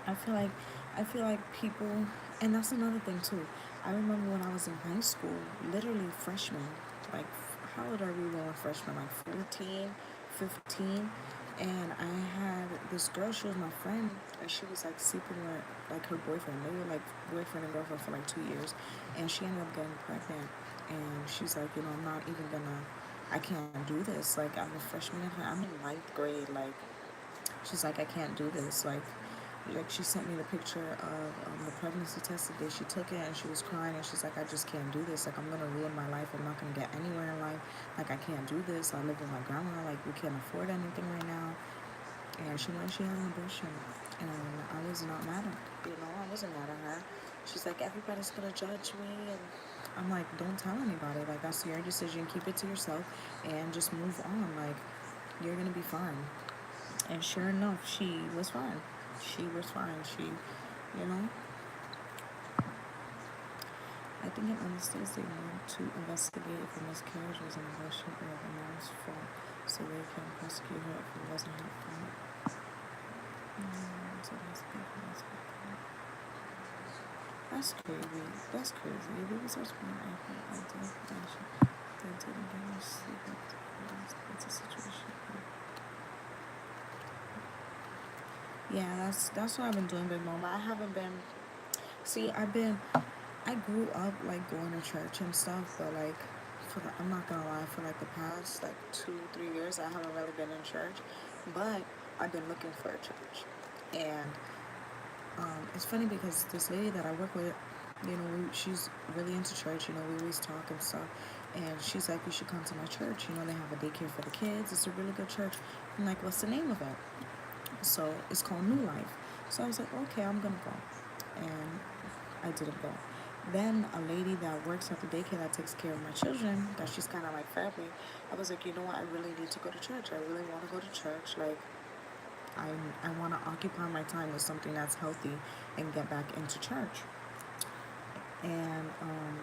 I feel like people, and that's another thing too. I remember when I was in high school, literally freshman, like how old are we when we're freshmen? Like 14, 15. And I had this girl, she was my friend, and she was like sleeping with like her boyfriend. They were like boyfriend and girlfriend for like 2 years, and she ended up getting pregnant. And she's like, you know, I'm not even gonna, I can't do this. Like I'm a freshman in high, I'm in ninth grade. Like she's like, I can't do this. Like she sent me the picture of the pregnancy test the day she took it, and she was crying, and she's like, I just can't do this. Like I'm gonna ruin my life. I'm not gonna get anywhere in life. Like I can't do this. I live with my grandma. Like we can't afford anything right now. And she went, she had an abortion, and I was not mad at her. You know, I wasn't mad at her. She's like, everybody's gonna judge me, and I'm like, don't tell anybody. Like that's your decision. Keep it to yourself, and just move on. Like you're gonna be fine. And sure enough, she was fine. She was fine. She, you know, I think in other states they want to investigate if a miscarriage was an abortion or the mom's fault, so they can prosecute her if it wasn't her fault. So that's crazy. That's crazy. If it was such an identification, they didn't get much sleep. It's a situation. Yeah, that's what I've been doing, Big Mama. I haven't been. See, I grew up like going to church and stuff, but like, I'm not gonna lie, for like the past like 2, 3 years, I haven't really been in church. But I've been looking for a church, and it's funny because this lady that I work with, you know, she's really into church. You know, we always talk and stuff, and she's like, you should come to my church. You know, they have a daycare for the kids. It's a really good church. I'm like, what's the name of it? So it's called New Life. So I was like, okay, I'm gonna go, and I didn't go. Then a lady that works at the daycare that takes care of my children, that she's kind of like family, I was like, you know what, I really need to go to church. I really want to go to church. Like, I want to occupy my time with something that's healthy and get back into church. And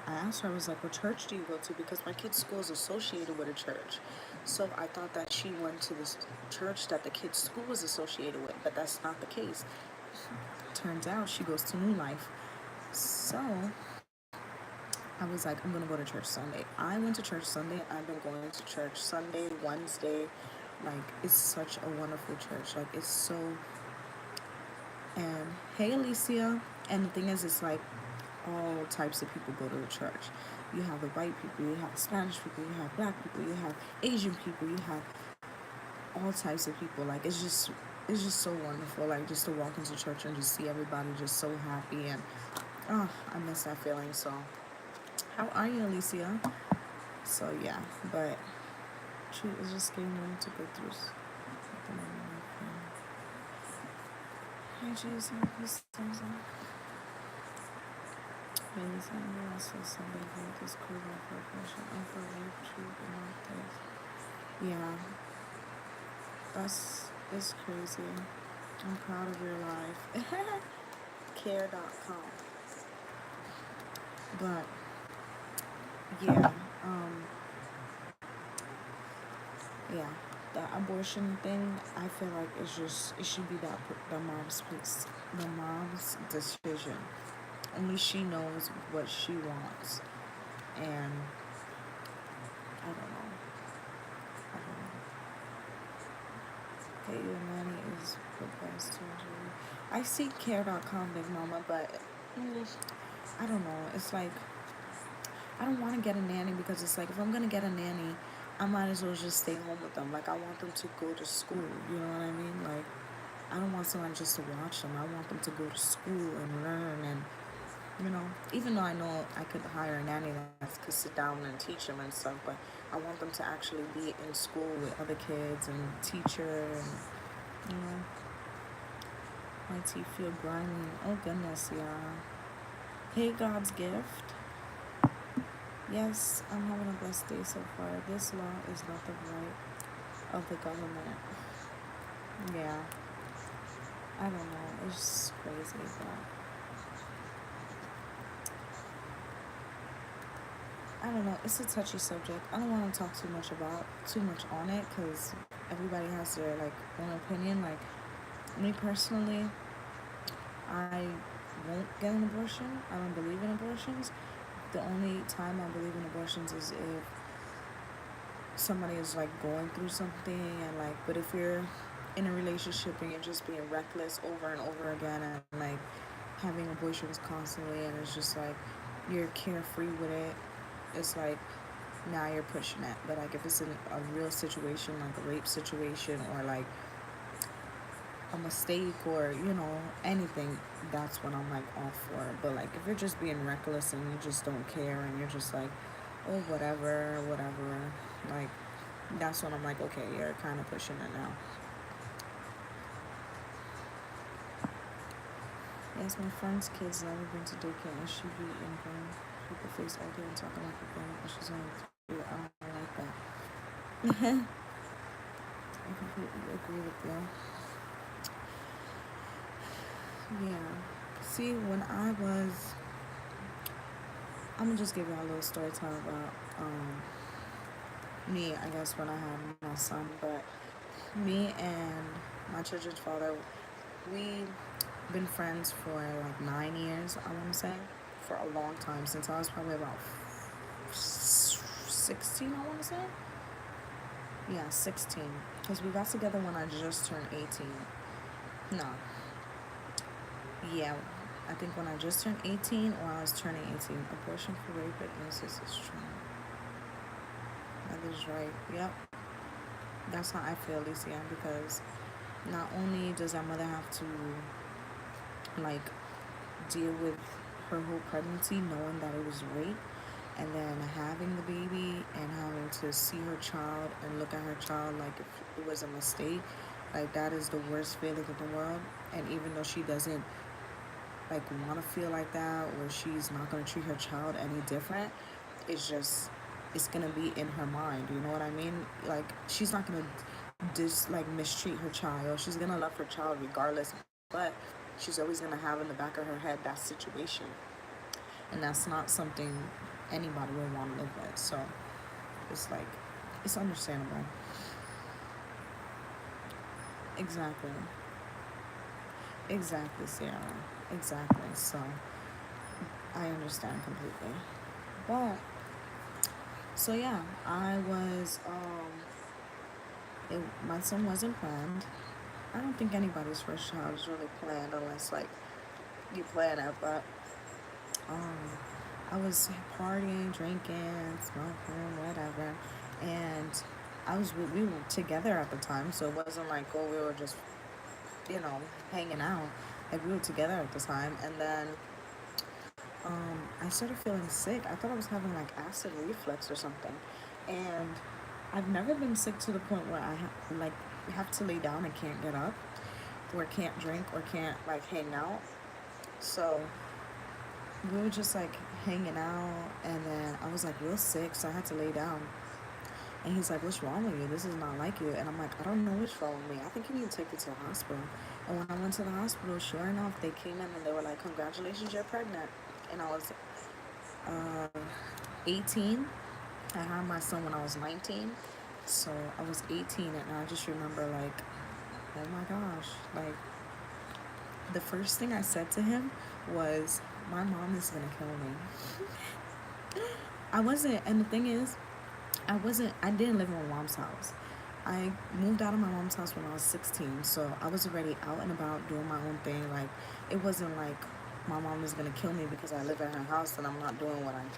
I asked her, I was like, what church do you go to? Because my kid's school is associated with a church. So I thought that she went to this church that the kid's school was associated with, but that's not the case. Turns out she goes to New Life. So I was like, I'm gonna go to church Sunday. I went to church Sunday. I've been going to church Sunday, Wednesday. Like, it's such a wonderful church. Like, it's so. And hey, Alicia. And the thing is, it's like all types of people go to the church. You have the white people, you have Spanish people, you have black people, you have Asian people, you have all types of people. Like, it's just so wonderful. Like, just to walk into church and just see everybody just so happy, and oh, I miss that feeling. So how are you, Alicia? So yeah, but it's just getting ready to go through. Hey, Jesus, please stand up. Ladies and gentlemen, I saw somebody who this cruise on for a question and for rape, truth, and all things. Yeah, it's crazy. I'm proud of your life. Care.com. But yeah, yeah, the abortion thing, I feel like it should be the mom's decision. Only she knows what she wants, and I don't know. Okay, your nanny is the best surgery. I see care.com, Big Mama, but I don't know. It's like, I don't want to get a nanny because it's like, if I'm gonna get a nanny, I might as well just stay home with them. Like, I want them to go to school. You know what I mean? Like, I don't want someone just to watch them. I want them to go to school and learn, and you know, even though I know I could hire a nanny that could sit down and teach them and stuff, but I want them to actually be in school with other kids and teacher, and you know, My teeth feel grimy. Oh goodness, yeah. Hey, God's gift. Yes, I'm having a blessed day so far. This law is not the right of the government. Yeah, I don't know. It's crazy, but I don't know. It's a touchy subject. I don't want to talk too much on it because everybody has their like own opinion. Like me personally, I won't get an abortion. I don't believe in abortions. The only time I believe in abortions is if somebody is like going through something and like, but if you're in a relationship and you're just being reckless over and over again and like having abortions constantly and it's just like you're carefree with it, it's like now you're pushing it. But like if it's in a real situation, like a rape situation or like a mistake or anything, that's what I'm like all for. But like if you're just being reckless and you just don't care and you're just like, oh whatever, like that's when I'm like, okay, you're kind of pushing it now. Yes, my friend's kids never been to daycare and she be in front of the face all day and talking like a grown up, but she's only 3. I don't like that. I completely agree with you. Yeah. See, when I'm gonna just give you a little story time about me, I guess, when I had my son. But me and my children's father, we been friends for like 9 years, I want to say, for a long time, since I was probably about 16, I want to say. Yeah, 16. Because we got together when I just turned 18. No. Yeah, I think when I just turned 18 or I was turning 18. Abortion for rape and incest is true. That is right. Yep. That's how I feel, Alicia, because not only does our mother have to like deal with her whole pregnancy knowing that it was rape and then having the baby and having to see her child and look at her child like if it was a mistake, like that is the worst feeling in the world. And even though she doesn't like want to feel like that or she's not going to treat her child any different, it's just it's going to be in her mind, you know what I mean? Like she's not going to like mistreat her child. She's going to love her child regardless, but she's always going to have in the back of her head that situation, and that's not something anybody would want to live with. So it's like it's understandable. Exactly. Exactly, Sarah. Exactly. So I understand completely. But so yeah, I was my son wasn't planned. I don't think anybody's first child is really planned unless like you plan it, but um I was partying, drinking, smoking, whatever, and we were together at the time, so it wasn't like oh we were just hanging out. Like we were together at the time, and then I started feeling sick. I thought I was having like acid reflux or something, and I've never been sick to the point where like have to lay down and can't get up, or can't drink, or can't like hang out. So we were just like hanging out, and then I was like real sick, so I had to lay down. And he's like, "What's wrong with you? This is not like you." And I'm like, "I don't know what's wrong with me. I think you need to take me to the hospital." And when I went to the hospital, sure enough, they came in and they were like, "Congratulations, you're pregnant." And I was uh, 18. I had my son when I was 19. So I was 18, and I just remember like, oh my gosh, like the first thing I said to him was, "My mom is gonna kill me." I wasn't, and the thing is, I didn't live in my mom's house. I moved out of my mom's house when I was 16, so I was already out and about doing my own thing. Like, it wasn't like my mom was gonna kill me because I live in her house and I'm not doing what I'm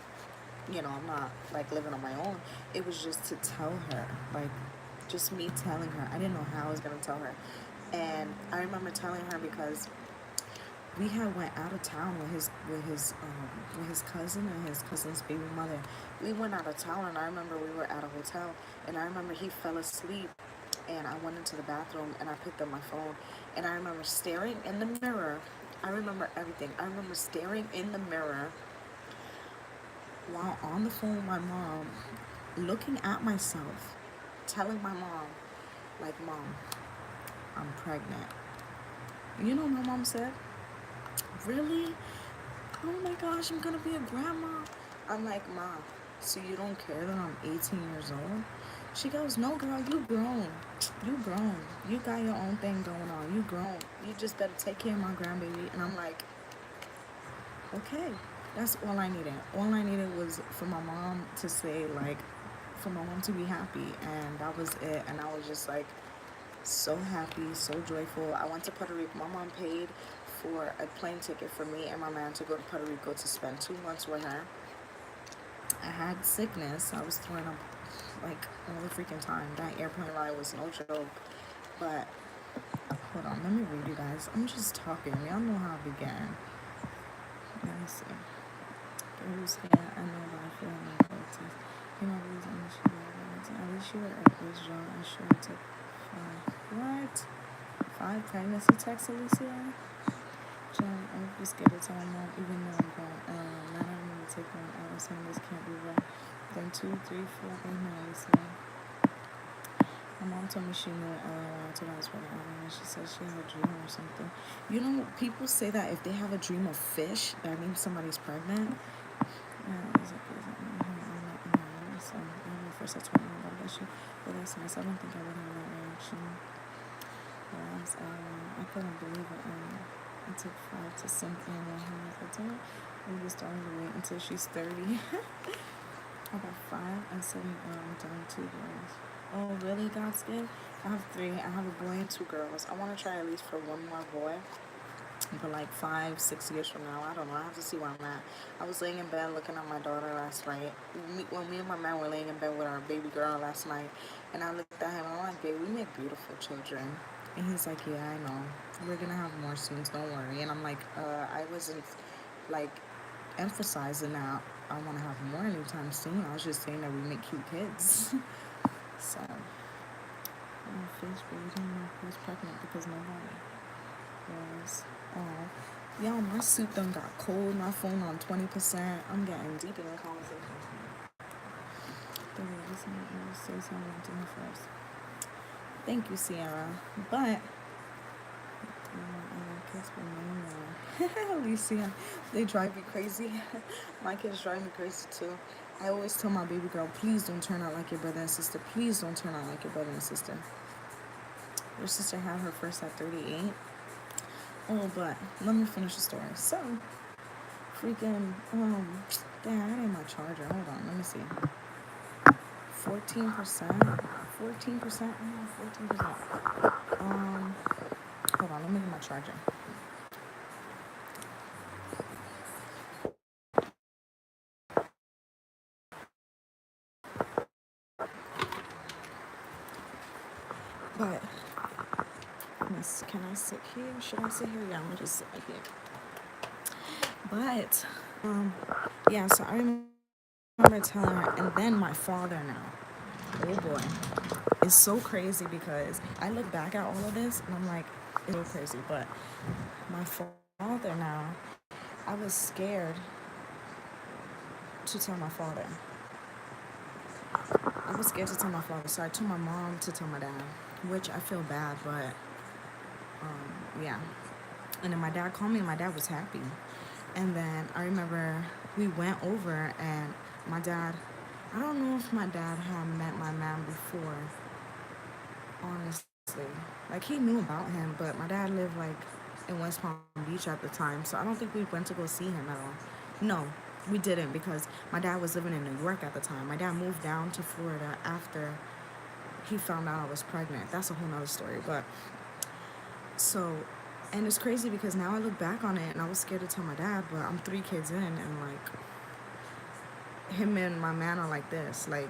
not like living on my own. It was just to tell her, like, just me telling her. I didn't know how I was gonna tell her. And I remember telling her because we had went out of town with his cousin and his cousin's baby mother. We went out of town, and I remember we were at a hotel, and I remember he fell asleep, and I went into the bathroom and I picked up my phone, and I remember staring in the mirror. I remember everything. I remember staring in the mirror while on the phone with my mom, looking at myself, telling my mom, like, Mom, I'm pregnant. You know what my mom said? Really? Oh my gosh, I'm gonna be a grandma. I'm like, Mom, so you don't care that I'm 18 years old? She goes, no, girl, you grown. You grown. You got your own thing going on. You grown. You just better take care of my grandbaby. And I'm like, okay. That's all I needed. All I needed was for my mom to say, like, for my mom to be happy. And that was it. And I was just like, so happy, so joyful. I went to Puerto Rico. My mom paid for a plane ticket for me and my man to go to Puerto Rico to spend 2 months with her. I had sickness. I was throwing up like all the freaking time. That airplane ride was no joke. But hold on, let me read you guys. I'm just talking. Y'all know how I began. Let me see. Who's here? I know that I feel my abilities. You know, at least you were at this job. I'm sure it took 5 pregnancy tests, Alicia? John, I was scared to tell my mom, even though I'm grown. Now I'm going to take one. I was saying this can't be right. Then 2, 3, 4, 8, 9, Alicia. My mom told me she knew until I was pregnant. And she said she had a dream or something. You know, people say that if they have a dream of fish, that means somebody's pregnant. So I know first I told my mom, God bless you. But that's nice. I don't think I would have that reaction. I couldn't believe it. It took 5 to sink in when he was a adult. We just started to wait until she's 30. I got 5 and 7 down 2 girls. Oh, really, God's gift? I have 3. I have a boy and 2 girls. I want to try at least for one more boy. But like 5, 6 years from now, I don't know. I have to see where I'm at. I was laying in bed looking at my daughter last night. When me and my man were laying in bed with our baby girl last night, and I looked at him and I'm like, babe, we make beautiful children. And he's like, yeah, I know. We're gonna have more soon, don't worry. And I'm like, I wasn't like emphasizing that I want to have more anytime soon. I was just saying that we make cute kids. So, I was pregnant because nobody was. Oh, y'all, my soup done got cold. My phone on 20%. I'm getting deep in the conversation. Say something to me first. Thank you, Sierra. But Alicia, they drive me crazy. My kids drive me crazy too. I always tell my baby girl, please don't turn out like your brother and sister. Please don't turn out like your brother and sister. Your sister had her first at 38. Oh, but let me finish the story. So, freaking, damn, I need my charger. Hold on, let me see. 14%. 14%? Oh, 14%. Hold on, let me get my charger. But, can I sit here? Should I sit here? Yeah, I'm gonna just sit right here. But, yeah, so I remember telling her, and then my father now, oh boy, it's so crazy because I look back at all of this and I'm like, it's so crazy. But my father now, I was scared to tell my father. I was scared to tell my father, so I told my mom to tell my dad, which I feel bad, but yeah. And then my dad called me and my dad was happy. And then I remember we went over and my dad, I don't know if my dad had met my mom before, honestly. Like, he knew about him, but my dad lived like in West Palm Beach at the time, so I don't think we went to go see him at all. No, we didn't, because my dad was living in New York at the time. My dad moved down to Florida after he found out I was pregnant. That's a whole nother story. But so, and it's crazy because now I look back on it and I was scared to tell my dad, but I'm 3 kids in and like him and my man are like this. Like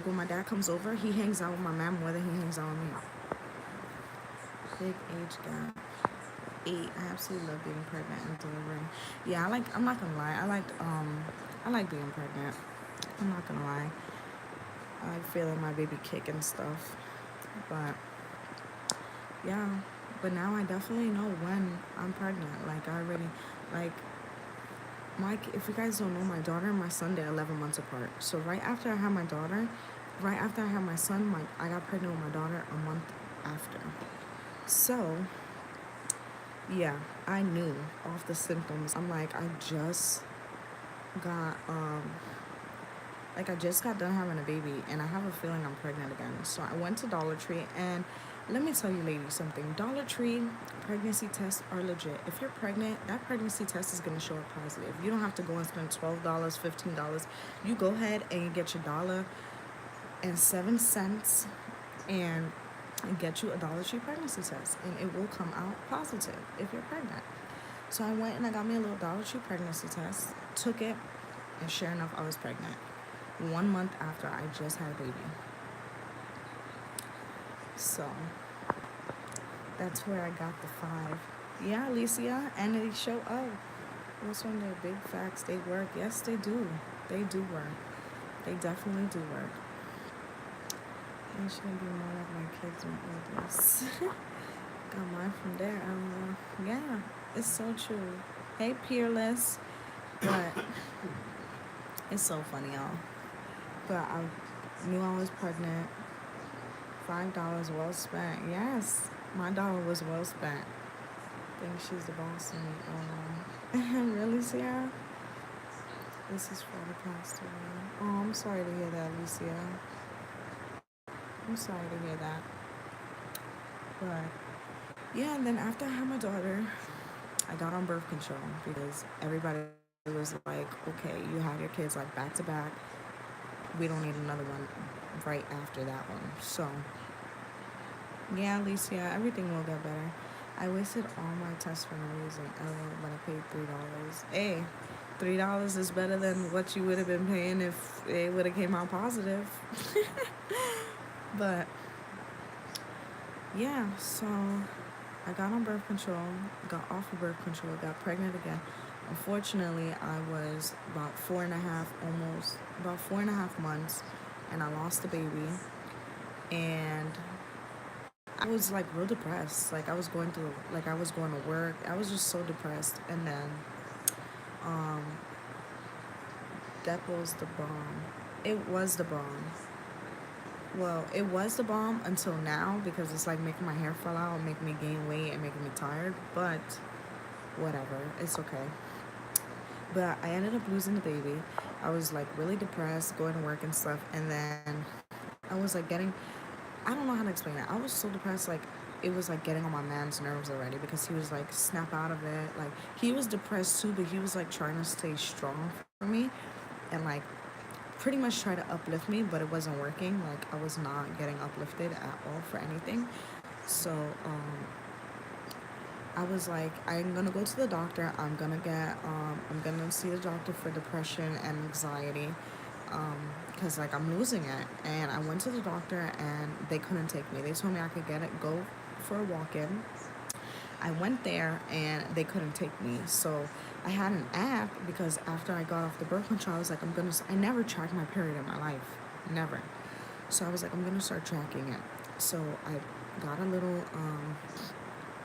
when my dad comes over, he hangs out with my man more than he hangs out with me. Big age gap. 8. I absolutely love being pregnant and delivering. Yeah, I'm not gonna lie. I like being pregnant. I'm not gonna lie. I like feeling my baby kick and stuff. But yeah, but now I definitely know when I'm pregnant. Like I already, like if you guys don't know, my daughter and my son, they're 11 months apart. So right after I had my daughter, right after I had my son, I got pregnant with my daughter a month after. So yeah, I knew off the symptoms. I'm like, got I just got done having a baby, and I have a feeling I'm pregnant again. So I went to Dollar Tree, and let me tell you ladies something. Dollar Tree pregnancy tests are legit. If you're pregnant, that pregnancy test is going to show up positive. You don't have to go and spend $12, $15. You go ahead and you get your $1.07 and get you a Dollar Tree pregnancy test, and it will come out positive if you're pregnant. So I went and I got me a little Dollar Tree pregnancy test, took it, and sure enough, I was pregnant. 1 month after I just had a baby. So that's where I got the 5. Yeah, Alicia, and they show up. What's on their big facts? They work. Yes, they do. They do work. They definitely do work. They shouldn't be more like my kids went with this. Got mine from there. I don't know. Yeah, it's so true. Hey, Peerless. But it's so funny, y'all. But I knew I was pregnant. $5 well spent. Yes, my dollar was well spent. I think she's the boss of me. Really, Sierra? This is for the past away. Oh, I'm sorry to hear that, Lucia. I'm sorry to hear that. But yeah, and then after I had my daughter, I got on birth control because everybody was like, okay, you had your kids like back to back. We don't need another one right after that one. So yeah, Alicia, everything will get better. I wasted all my tests for no reason, but I paid $3. Hey, $3 is better than what you would have been paying if it would have came out positive. But yeah, so I got on birth control, got off of birth control, got pregnant again. Unfortunately, I was about 4.5 months, and I lost the baby. And I was like real depressed. Like I was going to work. I was just so depressed. And then, that was the bomb. It was the bomb. Well, it was the bomb until now because it's like making my hair fall out, making me gain weight, and making me tired. But whatever, it's okay. But I ended up losing the baby. I was like really depressed, going to work and stuff. And then I was like I don't know how to explain it. I was so depressed, like it was like getting on my man's nerves already because he was like snap out of it. Like he was depressed too, but he was like trying to stay strong for me and like pretty much try to uplift me, but it wasn't working. Like I was not getting uplifted at all for anything. So I was like, I'm gonna go to the doctor. I'm gonna see the doctor for depression and anxiety, because like I'm losing it. And I went to the doctor and they couldn't take me. They told me I could go for a walk-in. I went there and they couldn't take me. So I had an app because after I got off the birth control, I was like, I never tracked my period in my life, never. So I was like, I'm gonna start tracking it. So I got a little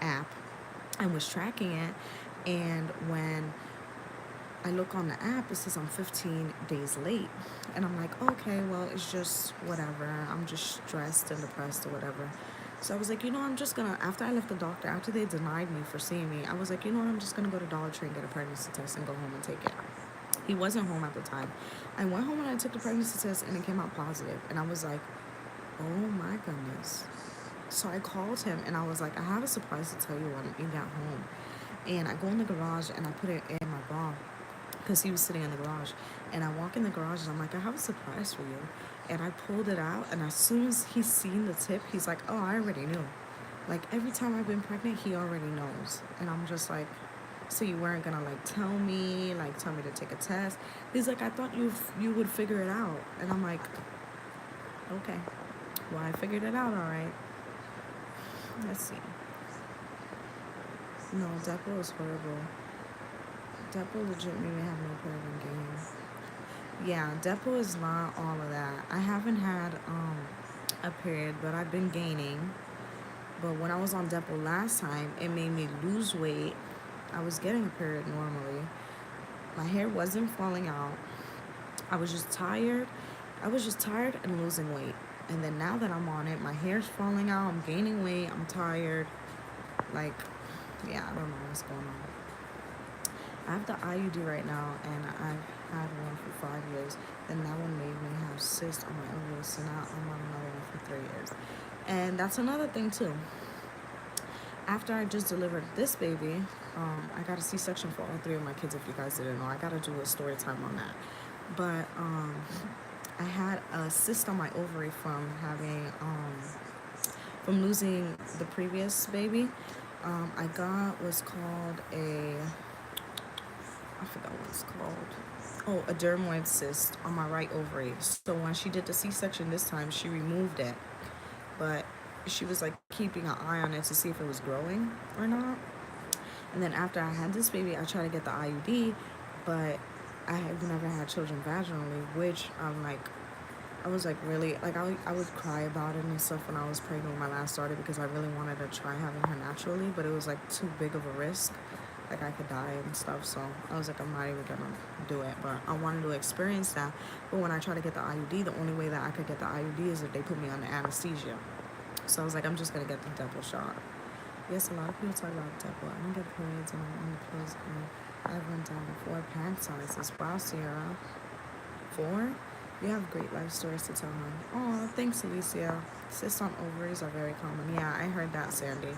app. I was tracking it, and when I look on the app, it says I'm 15 days late. And I'm like, okay, well, it's just whatever. I'm just stressed and depressed or whatever. So I was like, I'm just gonna, after I left the doctor, after they denied me for seeing me, I was like, you know what, I'm just gonna go to Dollar Tree and get a pregnancy test and go home and take it. He wasn't home at the time. I went home and I took the pregnancy test and it came out positive. And I was like, oh my goodness. So I called him and I was like, I have a surprise to tell you when you got home. And I go in the garage and I put it in my bra because he was sitting in the garage. And I walk in the garage and I'm like, I have a surprise for you. And I pulled it out, and as soon as he's seen the tip, he's like, oh, I already knew. Like every time I've been pregnant, he already knows. And I'm just like, so you weren't gonna like tell me to take a test? He's like, I thought you would figure it out. And I'm like, okay, well, I figured it out, all right. Let's see. No, Depo is horrible. Depo legit made me have no paraben game. Yeah, Depo is not all of that. I haven't had a period, but I've been gaining. But when I was on Depo last time, it made me lose weight. I was getting a period normally. My hair wasn't falling out. I was just tired. I was just tired and losing weight. And then now that I'm on it, my hair's falling out. I'm gaining weight. I'm tired. Like, yeah, I don't know what's going on. I have the IUD right now, and I've had one for 5 years. Then that one made me have cysts on my ovaries, so now I'm on another one for 3 years. And that's another thing too. After I just delivered this baby, I got a C-section for all three of my kids. If you guys didn't know, I got to do a story time on that. But I had a cyst on my ovary from having from losing the previous baby. I got what's called I forgot what it's called. Oh, a dermoid cyst on my right ovary. So when she did the C-section this time, she removed it, but she was like keeping an eye on it to see if it was growing or not. And then after I had this baby, I tried to get the IUD, but I have never had children vaginally, which I was like really, like I would cry about it and stuff when I was pregnant with my last daughter because I really wanted to try having her naturally, but it was like too big of a risk. Like I could die and stuff, so I was like, I'm not even gonna do it. But I wanted to experience that. But when I tried to get the IUD, the only way that I could get the IUD is if they put me on anesthesia. So I was like, I'm just gonna get the Depo shot. Yes, a lot of people talk about Depo. I don't get periods and I'm on the pills, and I went down to 4 pant sizes. Wow, Sierra. 4? You have great life stories to tell, hon. Oh, thanks, Alicia. Cysts on ovaries are very common. Yeah, I heard that, Sandy.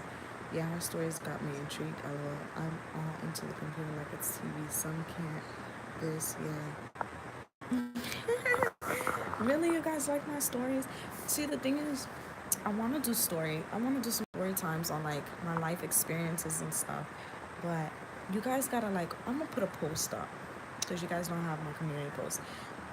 Yeah, her stories got me intrigued. I'm all into the computer like it's TV. Some can't. This, yeah. Really, you guys like my stories? See, the thing is, I want to do some story times on like my life experiences and stuff. But you guys gotta like, I'm gonna put a post up because you guys don't have my community post.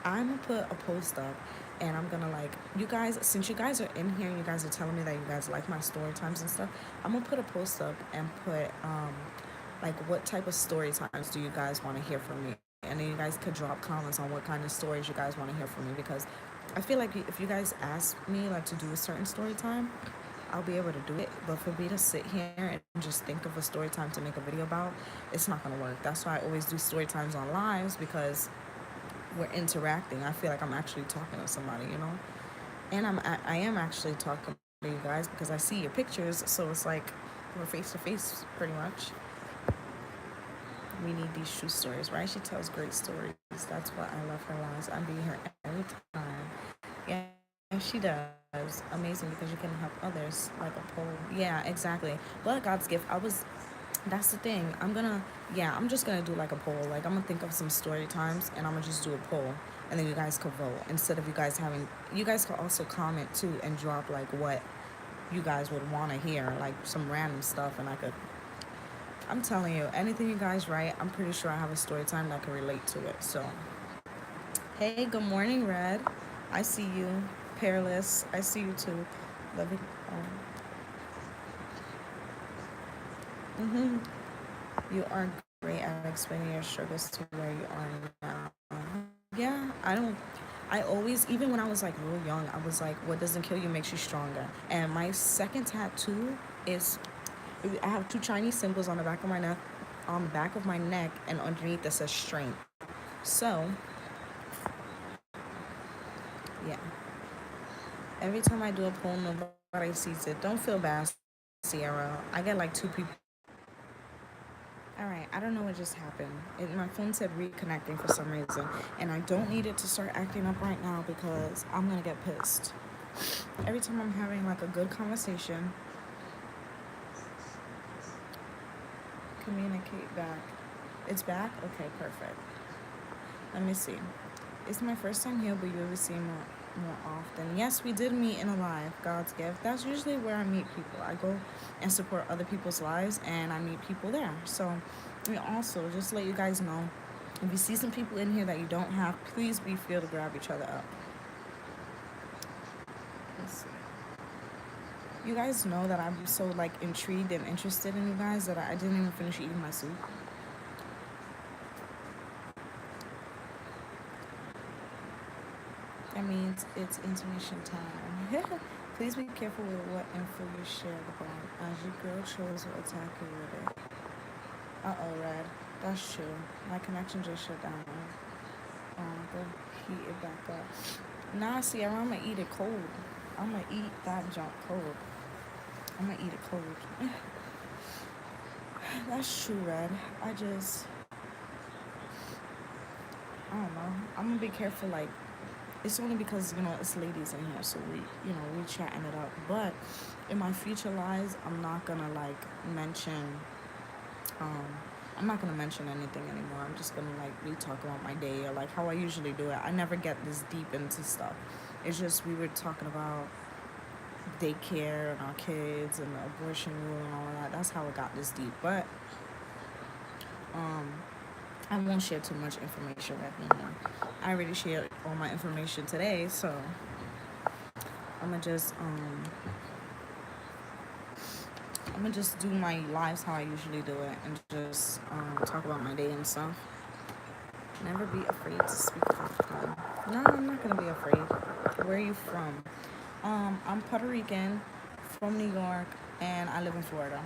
I'm gonna put a post up and I'm gonna like, you guys, since you guys are in here and you guys are telling me that you guys like my story times and stuff, I'm gonna put a post up and put like what type of story times do you guys want to hear from me, and then you guys could drop comments on what kind of stories you guys want to hear from me, because I feel like if you guys ask me like to do a certain story time, I'll be able to do it. But for me to sit here and just think of a story time to make a video about, it's not gonna work. That's why I always do story times on lives, because we're interacting. I feel like I'm actually talking to somebody, you know. And I am actually talking to you guys because I see your pictures. So it's like we're face to face, pretty much. We need these shoe stories, right? She tells great stories. That's why I love her lives. I'm being here every time. Yeah, she does. Amazing, because you can help others like a poll. Yeah, exactly. But God's gift. That's the thing. I'm just gonna do like a poll. Like I'm gonna think of some story times and I'm gonna just do a poll, and then you guys could vote instead of you guys could also comment too and drop like what you guys would want to hear, like some random stuff, and I'm telling you, anything you guys write, I'm pretty sure I have a story time that can relate to it. So, hey, good morning, Red. I see you. Peerless, I see you too. Love it. You are great at explaining your struggles to where you are now. Yeah, I always, even when I was like real young, I was like, what doesn't kill you makes you stronger. And my second tattoo is, I have two Chinese symbols on the back of my neck, and underneath that says strength. So, yeah. Every time I do a poll, nobody sees it. Don't feel bad, Sierra. I get like 2 people. Alright, I don't know what just happened. My phone said reconnecting for some reason. And I don't need it to start acting up right now because I'm gonna get pissed. Every time I'm having like a good conversation, communicate back. It's back? Okay, perfect. Let me see. It's my first time here, but you'll be seeing more often. Yes, we did meet in a live, God's gift. That's usually where I meet people. I go and support other people's lives, and I meet people there. So, and also, just to let you guys know, if you see some people in here that you don't have, please be free to grab each other up. Let's see. You guys know that I'm so like intrigued and interested in you guys that I didn't even finish eating my soup. That means it's intermission time. Please be careful with what info you share the bomb, as your girl chose to attack you with it. Uh-oh, Red. That's true. My connection just shut down. Go heat it back up. Nah, see, I'm gonna eat it cold. I'm gonna eat that junk cold. I'm gonna eat it cold. That's true, Red. I don't know. I'm gonna be careful, like, it's only because, it's ladies in here, so we chatting it up. But in my future lives, I'm not gonna, like, mention, I'm not gonna mention anything anymore. I'm just gonna, like, be talking about my day or, like, how I usually do it. I never get this deep into stuff. It's just we were talking about daycare and our kids and the abortion rule and all of that. That's how it got this deep. But I won't share too much information right now. I already shared all my information today, so I'm gonna just do my lives how I usually do it and just talk about my day and stuff. Never be afraid to speak up. No, I'm not gonna be afraid. Where are you from? I'm Puerto Rican, from New York, and I live in Florida.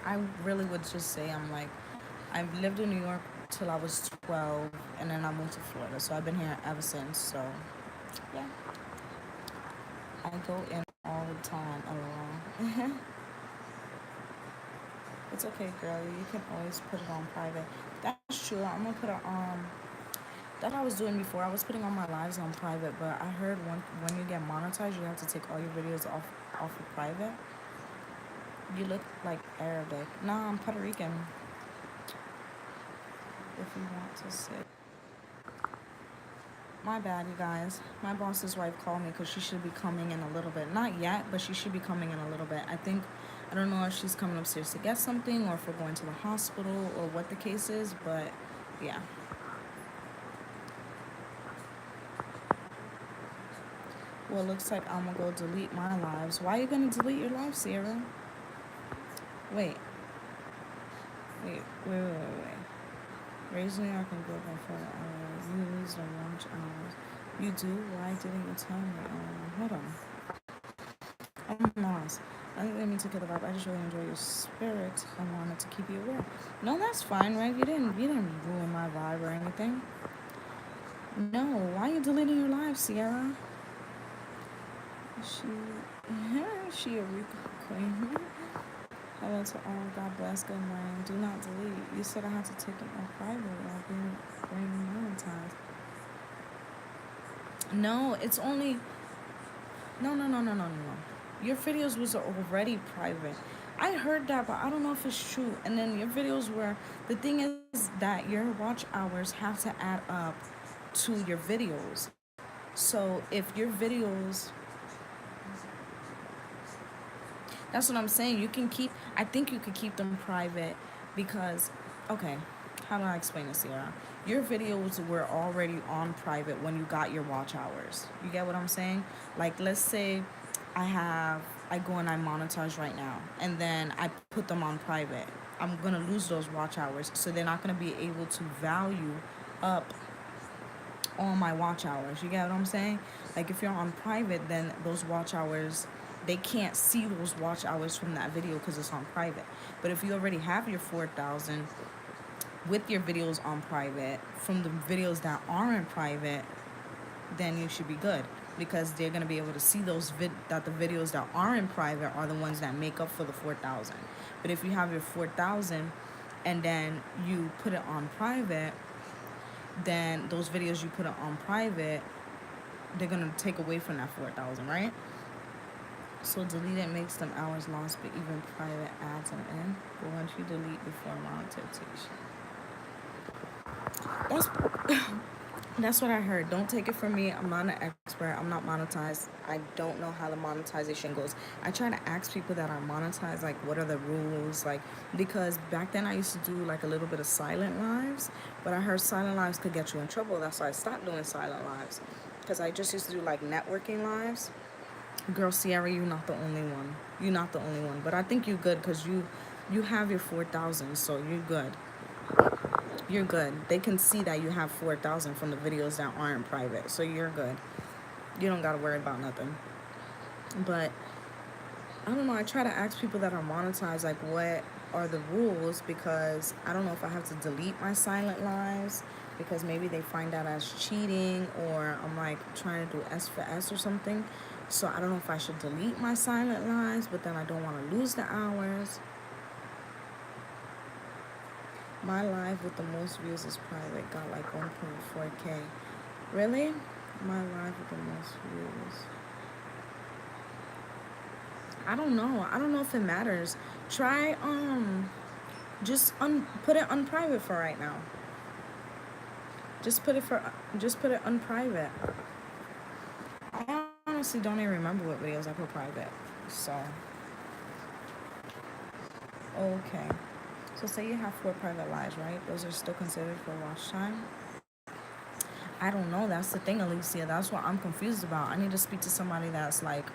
I really would just say I've lived in New York till I was 12, and then I moved to Florida, so I've been here ever since. So, yeah, I go in all the time. Alone. It's okay, girl. You can always put it on private. That's true. I'm gonna put it on. That I was doing before. I was putting all my lives on private, but I heard when you get monetized, you have to take all your videos off of private. You look like Arabic. Nah, I'm Puerto Rican. If you want to say. My bad, you guys. My boss's wife called me because she should be coming in a little bit. Not yet, but she should be coming in a little bit. I don't know if she's coming upstairs to get something or if we're going to the hospital or what the case is, but yeah. Well, it looks like I'm gonna go delete my lives. Why are you gonna delete your live, Sierra? Wait. Raise New York and go by 4 hours. You lose the launch hours. You do? Why didn't you tell me? Hold on. I'm lost. I didn't mean to kill the vibe. I just really enjoy your spirit and wanted to keep you aware. No, that's fine, right? You didn't ruin my vibe or anything. No, why are you deleting your live, Sierra? She a Rico queen. Hello to all. God bless. Good morning. Do not delete. You said I had to take it on private while being monetized. No, it's only. No. Your videos was already private. I heard that, but I don't know if it's true. And then your videos were. The thing is that your watch hours have to add up to your videos. So if your videos. That's what I'm saying. I think you could keep them private because, okay, how do I explain this, Sierra? Your videos were already on private when you got your watch hours. You get what I'm saying? Like, let's say I go and I monetize right now, and then I put them on private. I'm going to lose those watch hours, so they're not going to be able to value up all my watch hours. You get what I'm saying? Like, if you're on private, then those watch hours, they can't see those watch hours from that video because it's on private. But if you already have your 4,000 with your videos on private from the videos that aren't private, then you should be good because they're going to be able to see that the videos that are in private are the ones that make up for the 4,000. But if you have your 4,000 and then you put it on private, then those videos you put it on private, they're going to take away from that 4,000, right? So delete it makes them hours lost, but even private adds them in. But once you delete before monetization. That's what I heard. Don't take it from me. I'm not an expert. I'm not monetized. I don't know how the monetization goes. I try to ask people that are monetized, like, what are the rules? Like, because back then I used to do, like, a little bit of silent lives, but I heard silent lives could get you in trouble. That's why I stopped doing silent lives. Because I just used to do, like, networking lives. Girl, Sierra, you're not the only one. You're not the only one. But I think you're good because you have your 4,000, so you're good. You're good. They can see that you have 4,000 from the videos that aren't private, so you're good. You don't got to worry about nothing. But I don't know. I try to ask people that are monetized, like, what are the rules? Because I don't know if I have to delete my silent lives because maybe they find out as cheating, or I'm like trying to do S for S or something. So I don't know if I should delete my silent lives, but then I don't want to lose the hours. My live with the most views is private. Got like 1.4K. Really? My live with the most views. I don't know. I don't know if it matters. Try just put it on private for right now. Just put it on private. I honestly don't even remember what videos I put private. So okay. So say you have 4 private lives, right? Those are still considered for watch time. I don't know. That's the thing, Alicia. That's what I'm confused about. I need to speak to somebody that's like,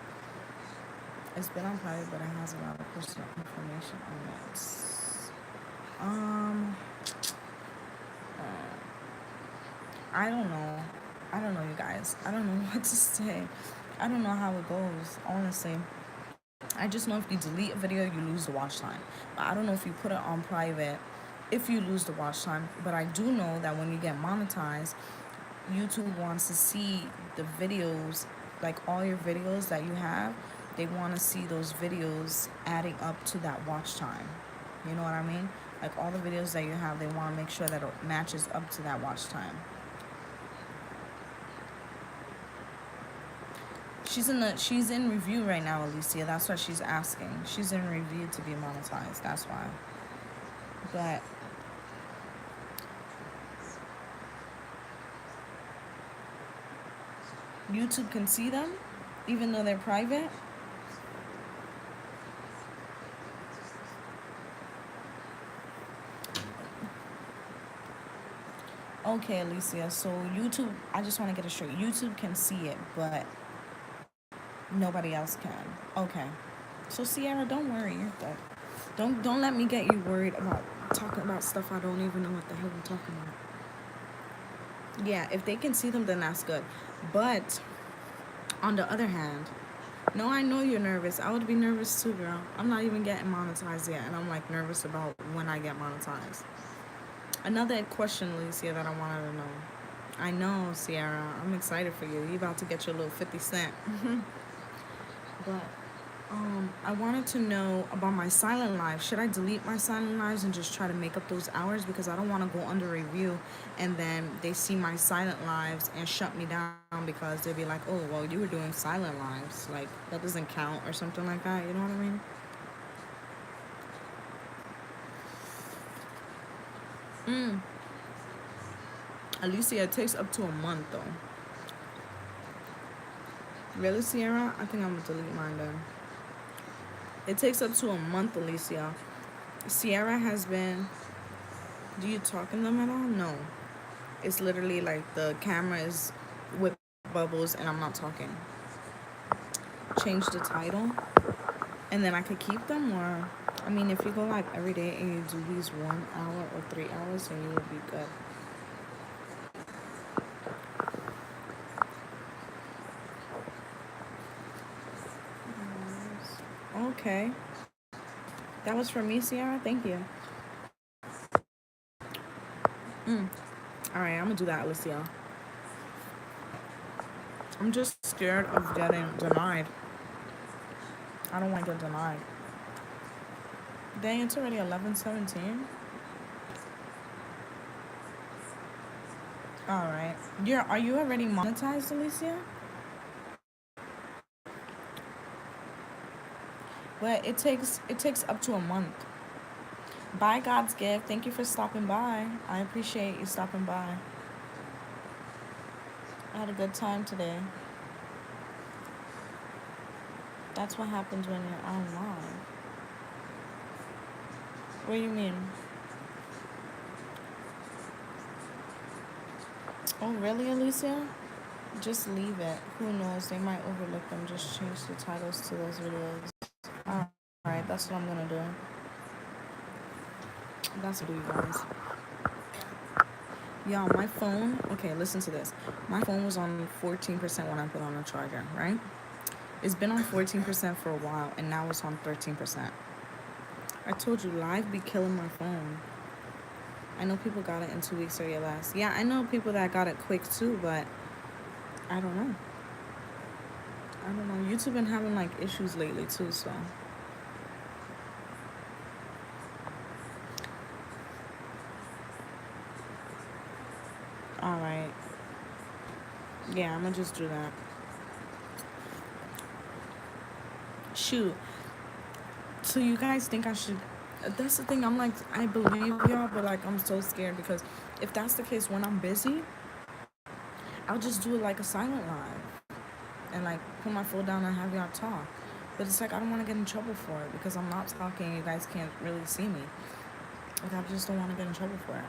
it's been on private, but it has a lot of personal information on it. I don't know. I don't know, you guys. I don't know what to say. I don't know how it goes, honestly. I just know if you delete a video, you lose the watch time. But I don't know if you put it on private, if you lose the watch time. But I do know that when you get monetized, YouTube wants to see the videos, like all your videos that you have. They want to see those videos adding up to that watch time. You know what I mean? Like all the videos that you have, they want to make sure that it matches up to that watch time. She's in review right now, Alicia. That's what she's asking. She's in review to be monetized. That's why. But YouTube can see them, even though they're private. Okay, Alicia. So YouTube, I just want to get it straight. YouTube can see it, but nobody else can. Okay. So Sierra, don't worry. You're good. Don't let me get you worried about talking about stuff I don't even know what the hell I'm talking about. Yeah, if they can see them, then that's good. But on the other hand, no, I know you're nervous. I would be nervous too, girl. I'm not even getting monetized yet, and I'm like nervous about when I get monetized. Another question, Alicia, that I wanted to know. I know, Sierra. I'm excited for you. You about to get your little 50 cent. But I wanted to know about my silent lives. Should I delete my silent lives and just try to make up those hours? Because I don't want to go under review and then they see my silent lives and shut me down because they'll be like, oh, well, you were doing silent lives. Like, that doesn't count or something like that. You know what I mean? Alicia, it takes up to a month, though. Really, Sierra? I think I'm going to delete mine then. It takes up to a month, Alicia. Sierra has been... Do you talk in them at all? No. It's literally like the camera is with bubbles and I'm not talking. Change the title. And then I could keep them, or... I mean, if you go like every day and you do these 1 hour or 3 hours, then you will be good. Okay. That was for me, Sierra. Thank you. Alright, I'm gonna do that, Alicia. I'm just scared of getting denied. I don't want to get denied. Dang, it's already 11:17. Alright. Are you already monetized, Alicia? But it takes up to a month. Bye, God's gift. Thank you for stopping by. I appreciate you stopping by. I had a good time today. That's what happens when you're on live. What do you mean? Oh, really, Alicia? Just leave it. Who knows? They might overlook them. Just change the titles to those videos. Alright, that's what I'm gonna do. That's what you guys. Y'all, my phone, okay, listen to this. My phone was on 14% when I put on a charger, right? It's been on 14% for a while, and now it's on 13%. I told you, live be killing my phone. I know people got it in 2 weeks or less. Yeah, I know people that got it quick too, but I don't know. I don't know. YouTube been having like issues lately too, so. Alright. Yeah, I'm gonna just do that. Shoot. So you guys think I should. That's the thing. I'm like, I believe y'all, but like, I'm so scared because if that's the case, when I'm busy, I'll just do it like a silent live and like put my phone down and have y'all talk. But it's like, I don't want to get in trouble for it because I'm not talking. You guys can't really see me. Like, I just don't want to get in trouble for it.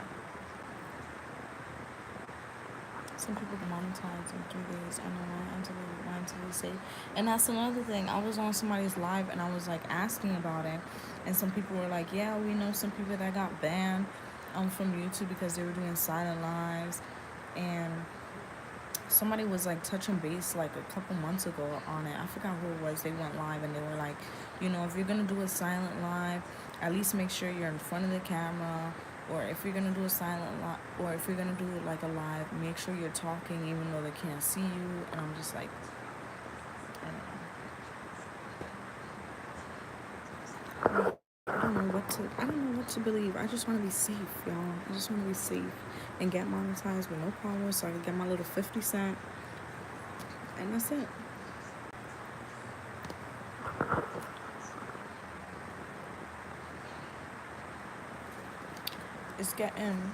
Some people can monetize in 3 days. I know why until they say. And that's another thing. I was on somebody's live and I was like asking about it, and some people were like, "Yeah, we know some people that got banned from YouTube because they were doing silent lives," and somebody was like touching base like a couple months ago on it. I forgot who it was. They went live and they were like, if you're gonna do a silent live, at least make sure you're in front of the camera. Or if you're gonna do a silent live, or if you're gonna do like a live, make sure you're talking even though they can't see you. And I'm just like, I don't know what to. I don't know what to believe. I just want to be safe, y'all. I just want to be safe and get monetized with no problems, so I can get my little 50 cent, and that's it. It's getting.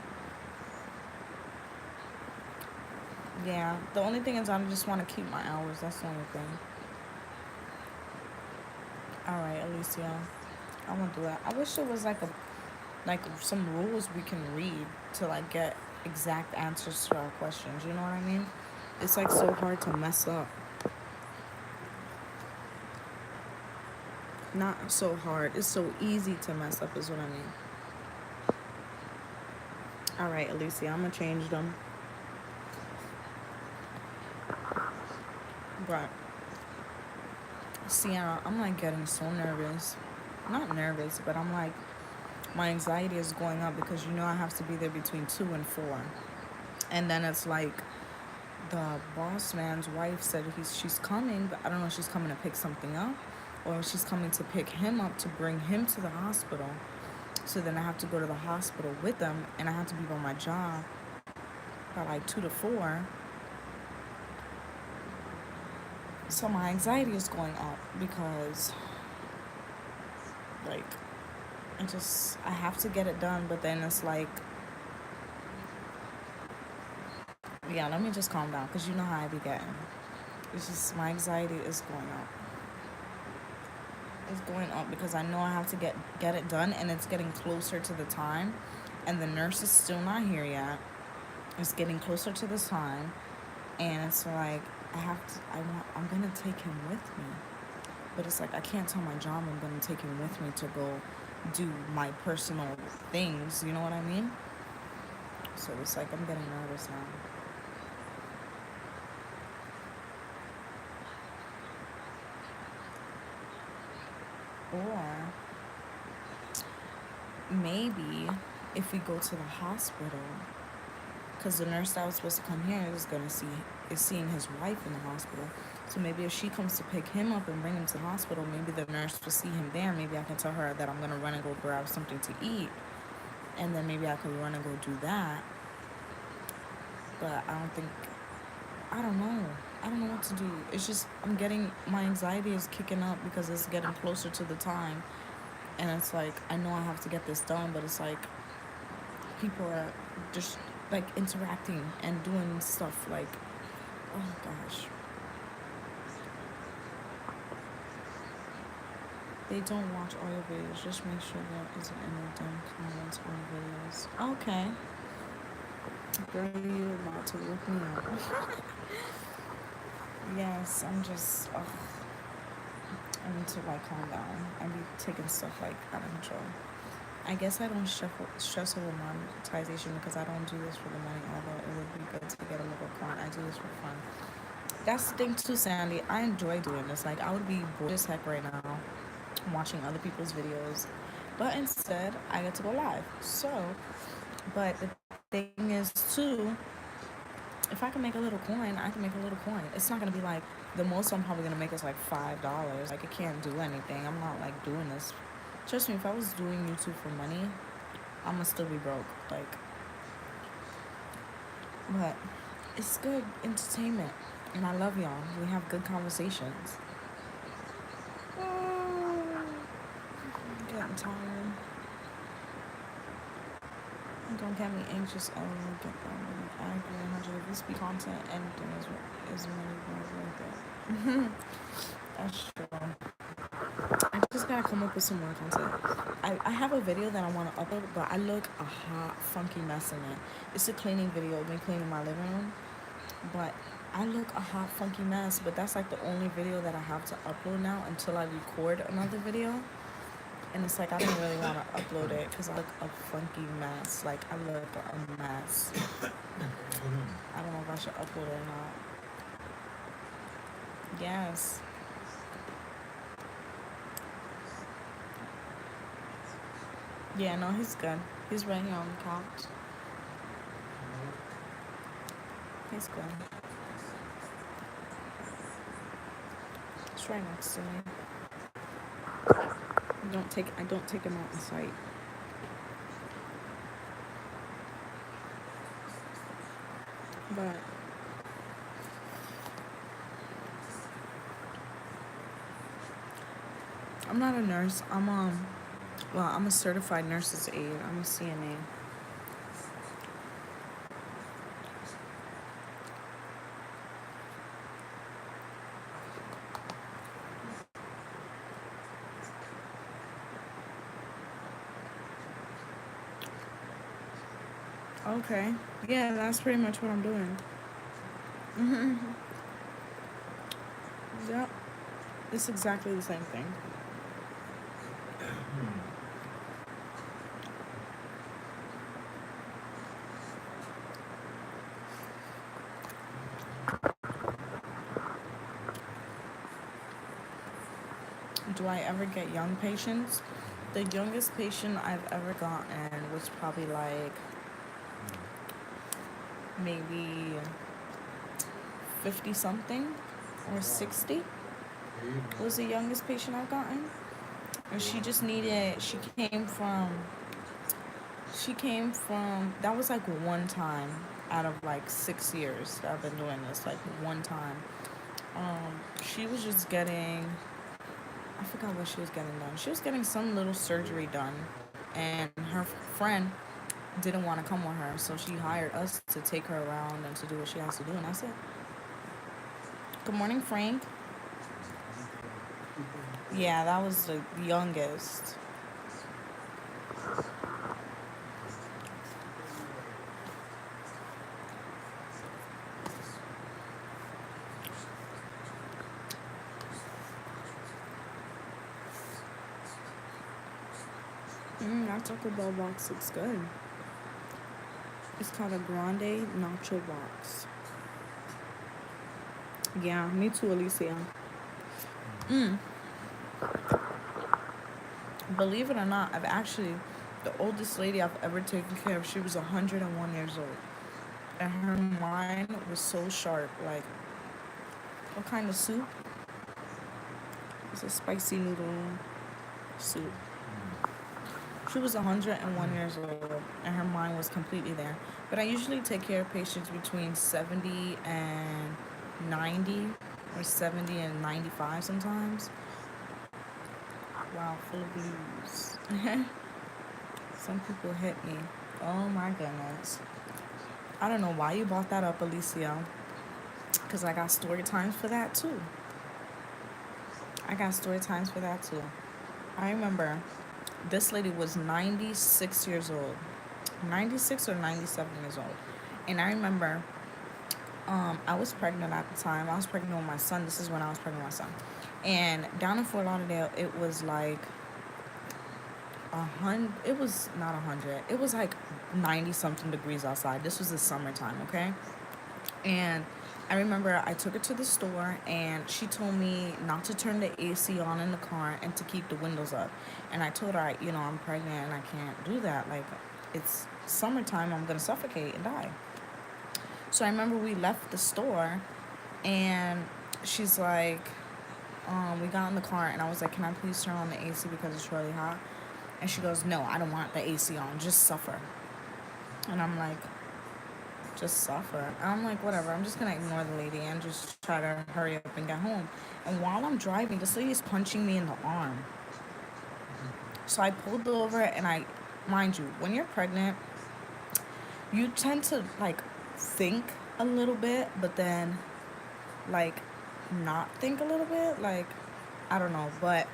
Yeah, the only thing is I just want to keep my hours. That's the only thing. All right, Alicia, I want to do that. I wish there was like some rules we can read to like get exact answers to our questions. You know what I mean? It's like so hard to mess up. Not so hard. It's so easy to mess up. Is what I mean. All right, Alicia, I'm gonna change them. But Sienna, I'm like getting so nervous. Not nervous, but I'm like, my anxiety is going up because I have to be there between 2 and 4, and then it's like the boss man's wife said she's coming, but I don't know if she's coming to pick something up or if she's coming to pick him up to bring him to the hospital. So then I have to go to the hospital with them, and I have to be by my job by like 2 to 4. So my anxiety is going up because like I have to get it done, but then it's like, yeah, let me just calm down because you know how I be getting. It's just my anxiety is going up. It's going up because I know I have to get it done, and it's getting closer to the time, and the nurse is still not here yet. It's getting closer to the time, and it's like I'm gonna take him with me, but it's like I can't tell my job I'm gonna take him with me to go do my personal things. You know what I mean? So it's like I'm getting nervous now. Or maybe if we go to the hospital, because the nurse that was supposed to come here is seeing his wife in the hospital. So maybe if she comes to pick him up and bring him to the hospital, maybe the nurse will see him there. Maybe I can tell her that I'm gonna run and go grab something to eat, and then maybe I could run and go do that. But I don't know. I don't know what to do. It's just my anxiety is kicking up because it's getting closer to the time, and it's like I know I have to get this done, but it's like people are just like interacting and doing stuff like, oh gosh. They don't watch all your videos. Just make sure there isn't any dumb comments on videos. Okay. Girl, you about to look me up. Yes, I'm just, I need to like calm down. I be taking stuff like out of control. I guess I don't stress over monetization because I don't do this for the money, although it would be good to get a little coin. I do this for fun. That's the thing too, Sandy. I enjoy doing this. Like, I would be bored as heck right now watching other people's videos. But instead, I get to go live. So, but the thing is, too, if I can make a little coin, I can make a little coin. It's not gonna be like the most I'm probably gonna make is like $5. Like, it can't do anything. I'm not like doing this. Trust me, if I was doing YouTube for money, I'm gonna still be broke. Like, but it's good entertainment, and I love y'all. We have good conversations. I'm getting tired. Don't get me anxious. Oh, get them. I agree 100. If this be content, anything is money worth it. That's true. I just gotta come up with some more content. I have a video that I want to upload, but I look a hot, funky mess in it. It's a cleaning video of me cleaning my living room, but I look a hot, funky mess. But that's like the only video that I have to upload now until I record another video. And it's like I don't really want to upload it because I look a funky mess. Like, I look a mess. I don't know if I should upload it or not. Yes. Yeah, no, he's good. He's right here on the couch. He's good. It's right next to me. I don't take him out in sight. But I'm not a nurse. I'm a certified nurse's aide. I'm a CNA. Okay. Yeah, that's pretty much what I'm doing. Yep. It's exactly the same thing. Do I ever get young patients? The youngest patient I've ever gotten was probably like maybe 50 something or 60 was the youngest patient I've gotten. And she came from, that was like one time out of like 6 years that I've been doing this, like one time. She was just getting, I forgot what she was getting done. She was getting some little surgery done, and her friend didn't want to come with her, so she hired us to take her around and to do what she has to do, and that's it. Good morning, Frank. Yeah, that was the youngest. That Taco Bell box looks good. It's called a Grande Nacho Box. Yeah, me too, Alicia. Believe it or not, the oldest lady I've ever taken care of, she was 101 years old. And her mind was so sharp. Like, what kind of soup? It's a spicy noodle soup. She was 101 years old, and her mind was completely there. But I usually take care of patients between 70 and 90, or 70 and 95 sometimes. Wow, full of blues. Some people hit me. Oh my goodness. I don't know why you brought that up, Alicia. Because I got story times for that too. I remember this lady was 96 years old. 96 or 97 years old. And I remember I was pregnant at the time. I was pregnant with my son. This is when I was pregnant with my son. And down in Fort Lauderdale, it was like it was not 100. It was like 90 something degrees outside. This was the summertime, okay? And I remember I took her to the store and she told me not to turn the AC on in the car and to keep the windows up. And I told her, I'm pregnant and I can't do that. Like, it's summertime, I'm going to suffocate and die. So I remember we left the store and she's like, we got in the car and I was like, can I please turn on the AC because it's really hot? And she goes, no, I don't want the AC on, just suffer. And I'm like, just suffer. I'm like, whatever, I'm just gonna ignore the lady and just try to hurry up and get home. And while I'm driving, this lady is punching me in the arm. So I pulled over and mind you, when you're pregnant, you tend to like think a little bit, but then like not think a little bit. Like, I don't know, but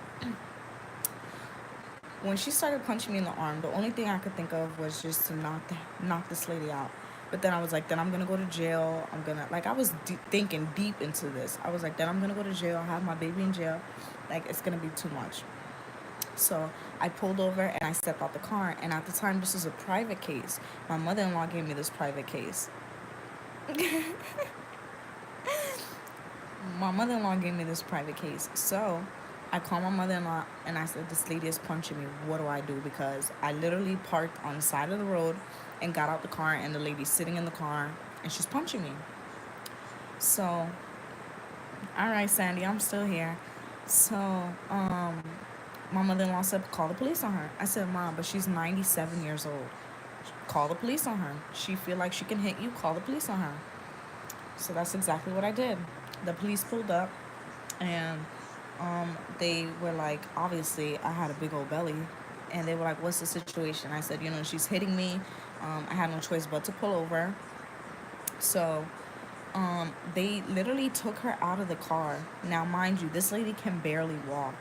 when she started punching me in the arm, the only thing I could think of was just to knock this lady out. But then I was like, then I'm gonna go to jail. I was thinking deep into this. I was like, then I'm gonna go to jail, have my baby in jail. Like, it's gonna be too much. So I pulled over and I stepped out the car. And at the time, this is a private case. My mother-in-law gave me this private case. My mother-in-law gave me this private case. So I called my mother-in-law and I said, this lady is punching me. What do I do? Because I literally parked on the side of the road and got out the car and the lady's sitting in the car and she's punching me. So, all right, Sandy, I'm still here. So, my mother-in-law said, call the police on her. I said, Mom, but she's 97 years old. Call the police on her. She feel like she can hit you, call the police on her. So that's exactly what I did. The police pulled up and they were like, obviously I had a big old belly, and they were like, what's the situation? I said, she's hitting me. I had no choice but to pull over. So they literally took her out of the car. Now, mind you, this lady can barely walk.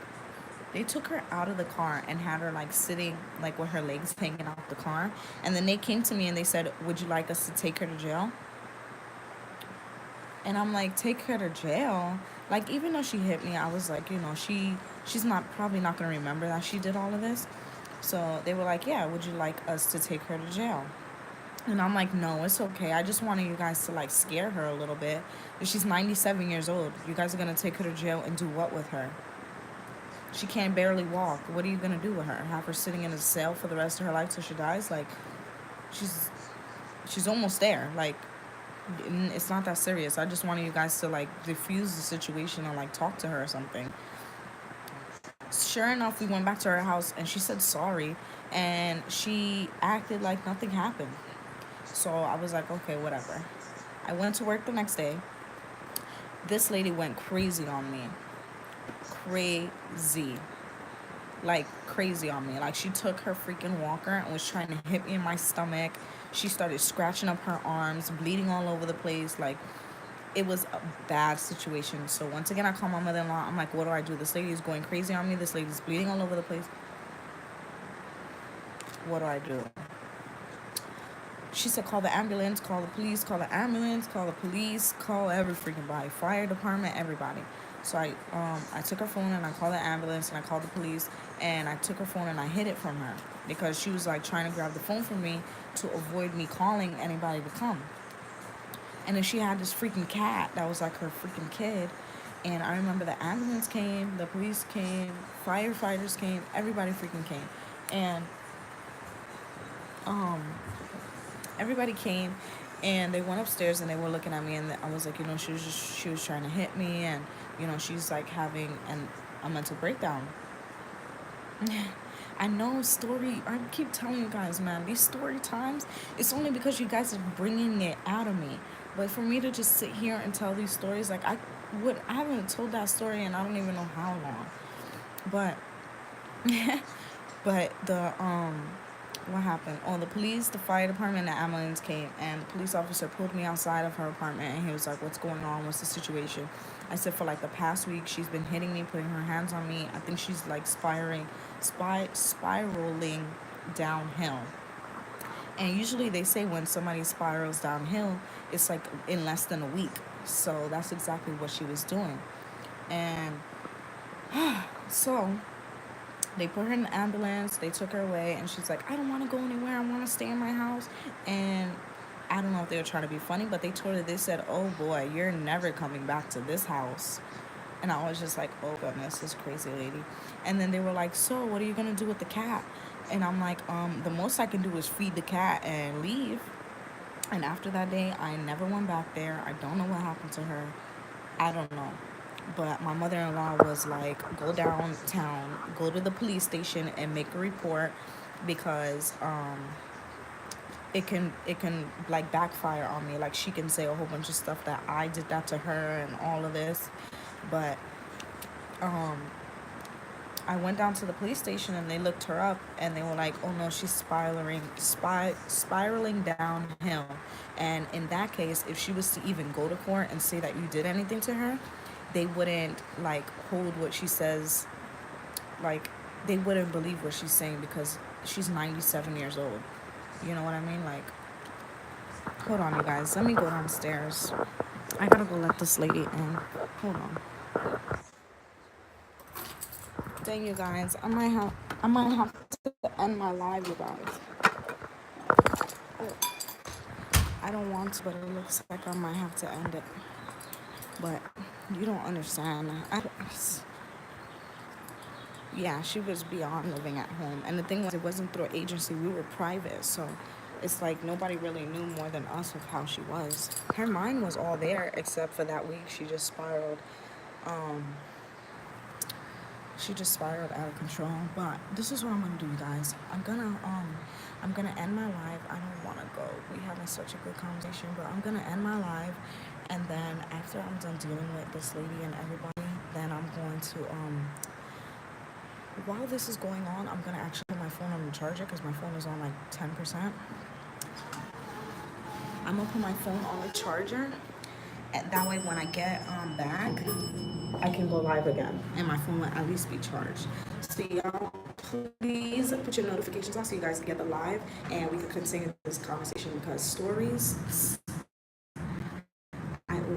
They took her out of the car and had her like sitting like with her legs hanging out the car. And then they came to me and they said, would you like us to take her to jail? And I'm like, take her to jail? Like, even though she hit me, I was like, she's probably not going to remember that she did all of this. So they were like, yeah, would you like us to take her to jail? And I'm like, no, it's okay. I just wanted you guys to like scare her a little bit. But she's 97 years old. You guys are going to take her to jail and do what with her? She can't barely walk. What are you going to do with her? Have her sitting in a cell for the rest of her life till she dies? Like, she's almost there. Like, it's not that serious. I just wanted you guys to like diffuse the situation and like talk to her or something. Sure enough, we went back to her house and she said sorry and she acted like nothing happened. So I was like, okay, whatever. I went to work the next day. This lady went crazy on me. Crazy. Like, crazy on me. Like, she took her freaking walker and was trying to hit me in my stomach. She started scratching up her arms, bleeding all over the place. Like, it was a bad situation. So once again, I called my mother-in-law. I'm like, what do I do? This lady is going crazy on me. This lady's bleeding all over the place. What do I do? She said, call the ambulance, call the police, call the ambulance, call the police, call every freaking body, fire department, everybody. So I took her phone and I called the ambulance and I called the police, and I took her phone and I hid it from her because she was like trying to grab the phone from me to avoid me calling anybody to come. And then she had this freaking cat that was like her freaking kid. And I remember the ambulance came, the police came, firefighters came, everybody freaking came. And everybody came and they went upstairs and they were looking at me, and I was like, she was trying to hit me, and she's like having a mental breakdown. I know I keep telling you guys, man, these story times, it's only because you guys are bringing it out of me. But for me to just sit here and tell these stories, like I haven't told that story and I don't even know how long. But but what happened? Oh, the police, the fire department, and the ambulance came, and the police officer pulled me outside of her apartment, and he was like, what's going on? What's the situation? I said, for like the past week, she's been hitting me, putting her hands on me. I think she's like spiraling downhill. And usually they say when somebody spirals downhill, it's like in less than a week. So that's exactly what she was doing. And so they put her in the ambulance, they took her away, and she's like, I don't want to go anywhere, I want to stay in my house. And I don't know if they were trying to be funny, but they told her, they said, "Oh boy, you're never coming back to this house." And I was just like, "Oh goodness, this crazy lady." And then they were like, "So, what are you gonna do with the cat?" And I'm like, the most I can do is feed the cat and leave." And after that day, I never went back there. I don't know what happened to her. I don't know. But my mother-in-law was like, "Go downtown, go to the police station and make a report because it can like backfire on me. Like she can say a whole bunch of stuff that I did that to her and all of this." But um I went down to the police station and they looked her up and they were like, "Oh no, she's spiraling downhill." And in that case, if she was to even go to court and say that you did anything to her, they wouldn't like hold what she says. Like they wouldn't believe what she's saying because she's 97 years old. You know what I mean? Like, hold on, you guys. Let me go downstairs. I gotta go let this lady in. Hold on. Dang, you guys. I might have to end my live, you guys. I don't want to, but it looks like I might have to end it. But you don't understand. Yeah, she was beyond living at home. And the thing was, it wasn't through an agency. We were private, so it's like nobody really knew more than us of how she was. Her mind was all there, except for that week she just spiraled. Um, she just spiraled out of control. But this is what I'm gonna do, you guys. I'm gonna end my live. I don't wanna go. We having such a good conversation, but I'm gonna end my live, and then after I'm done dealing with this lady and everybody, then I'm going to while this is going on, I'm gonna actually put my phone on the charger because my phone is on like 10%. I'm gonna put my phone on the charger, and that way when I get back, I can go live again, and my phone will at least be charged. So y'all, please put your notifications on so you guys can get the live, and we can continue this conversation because stories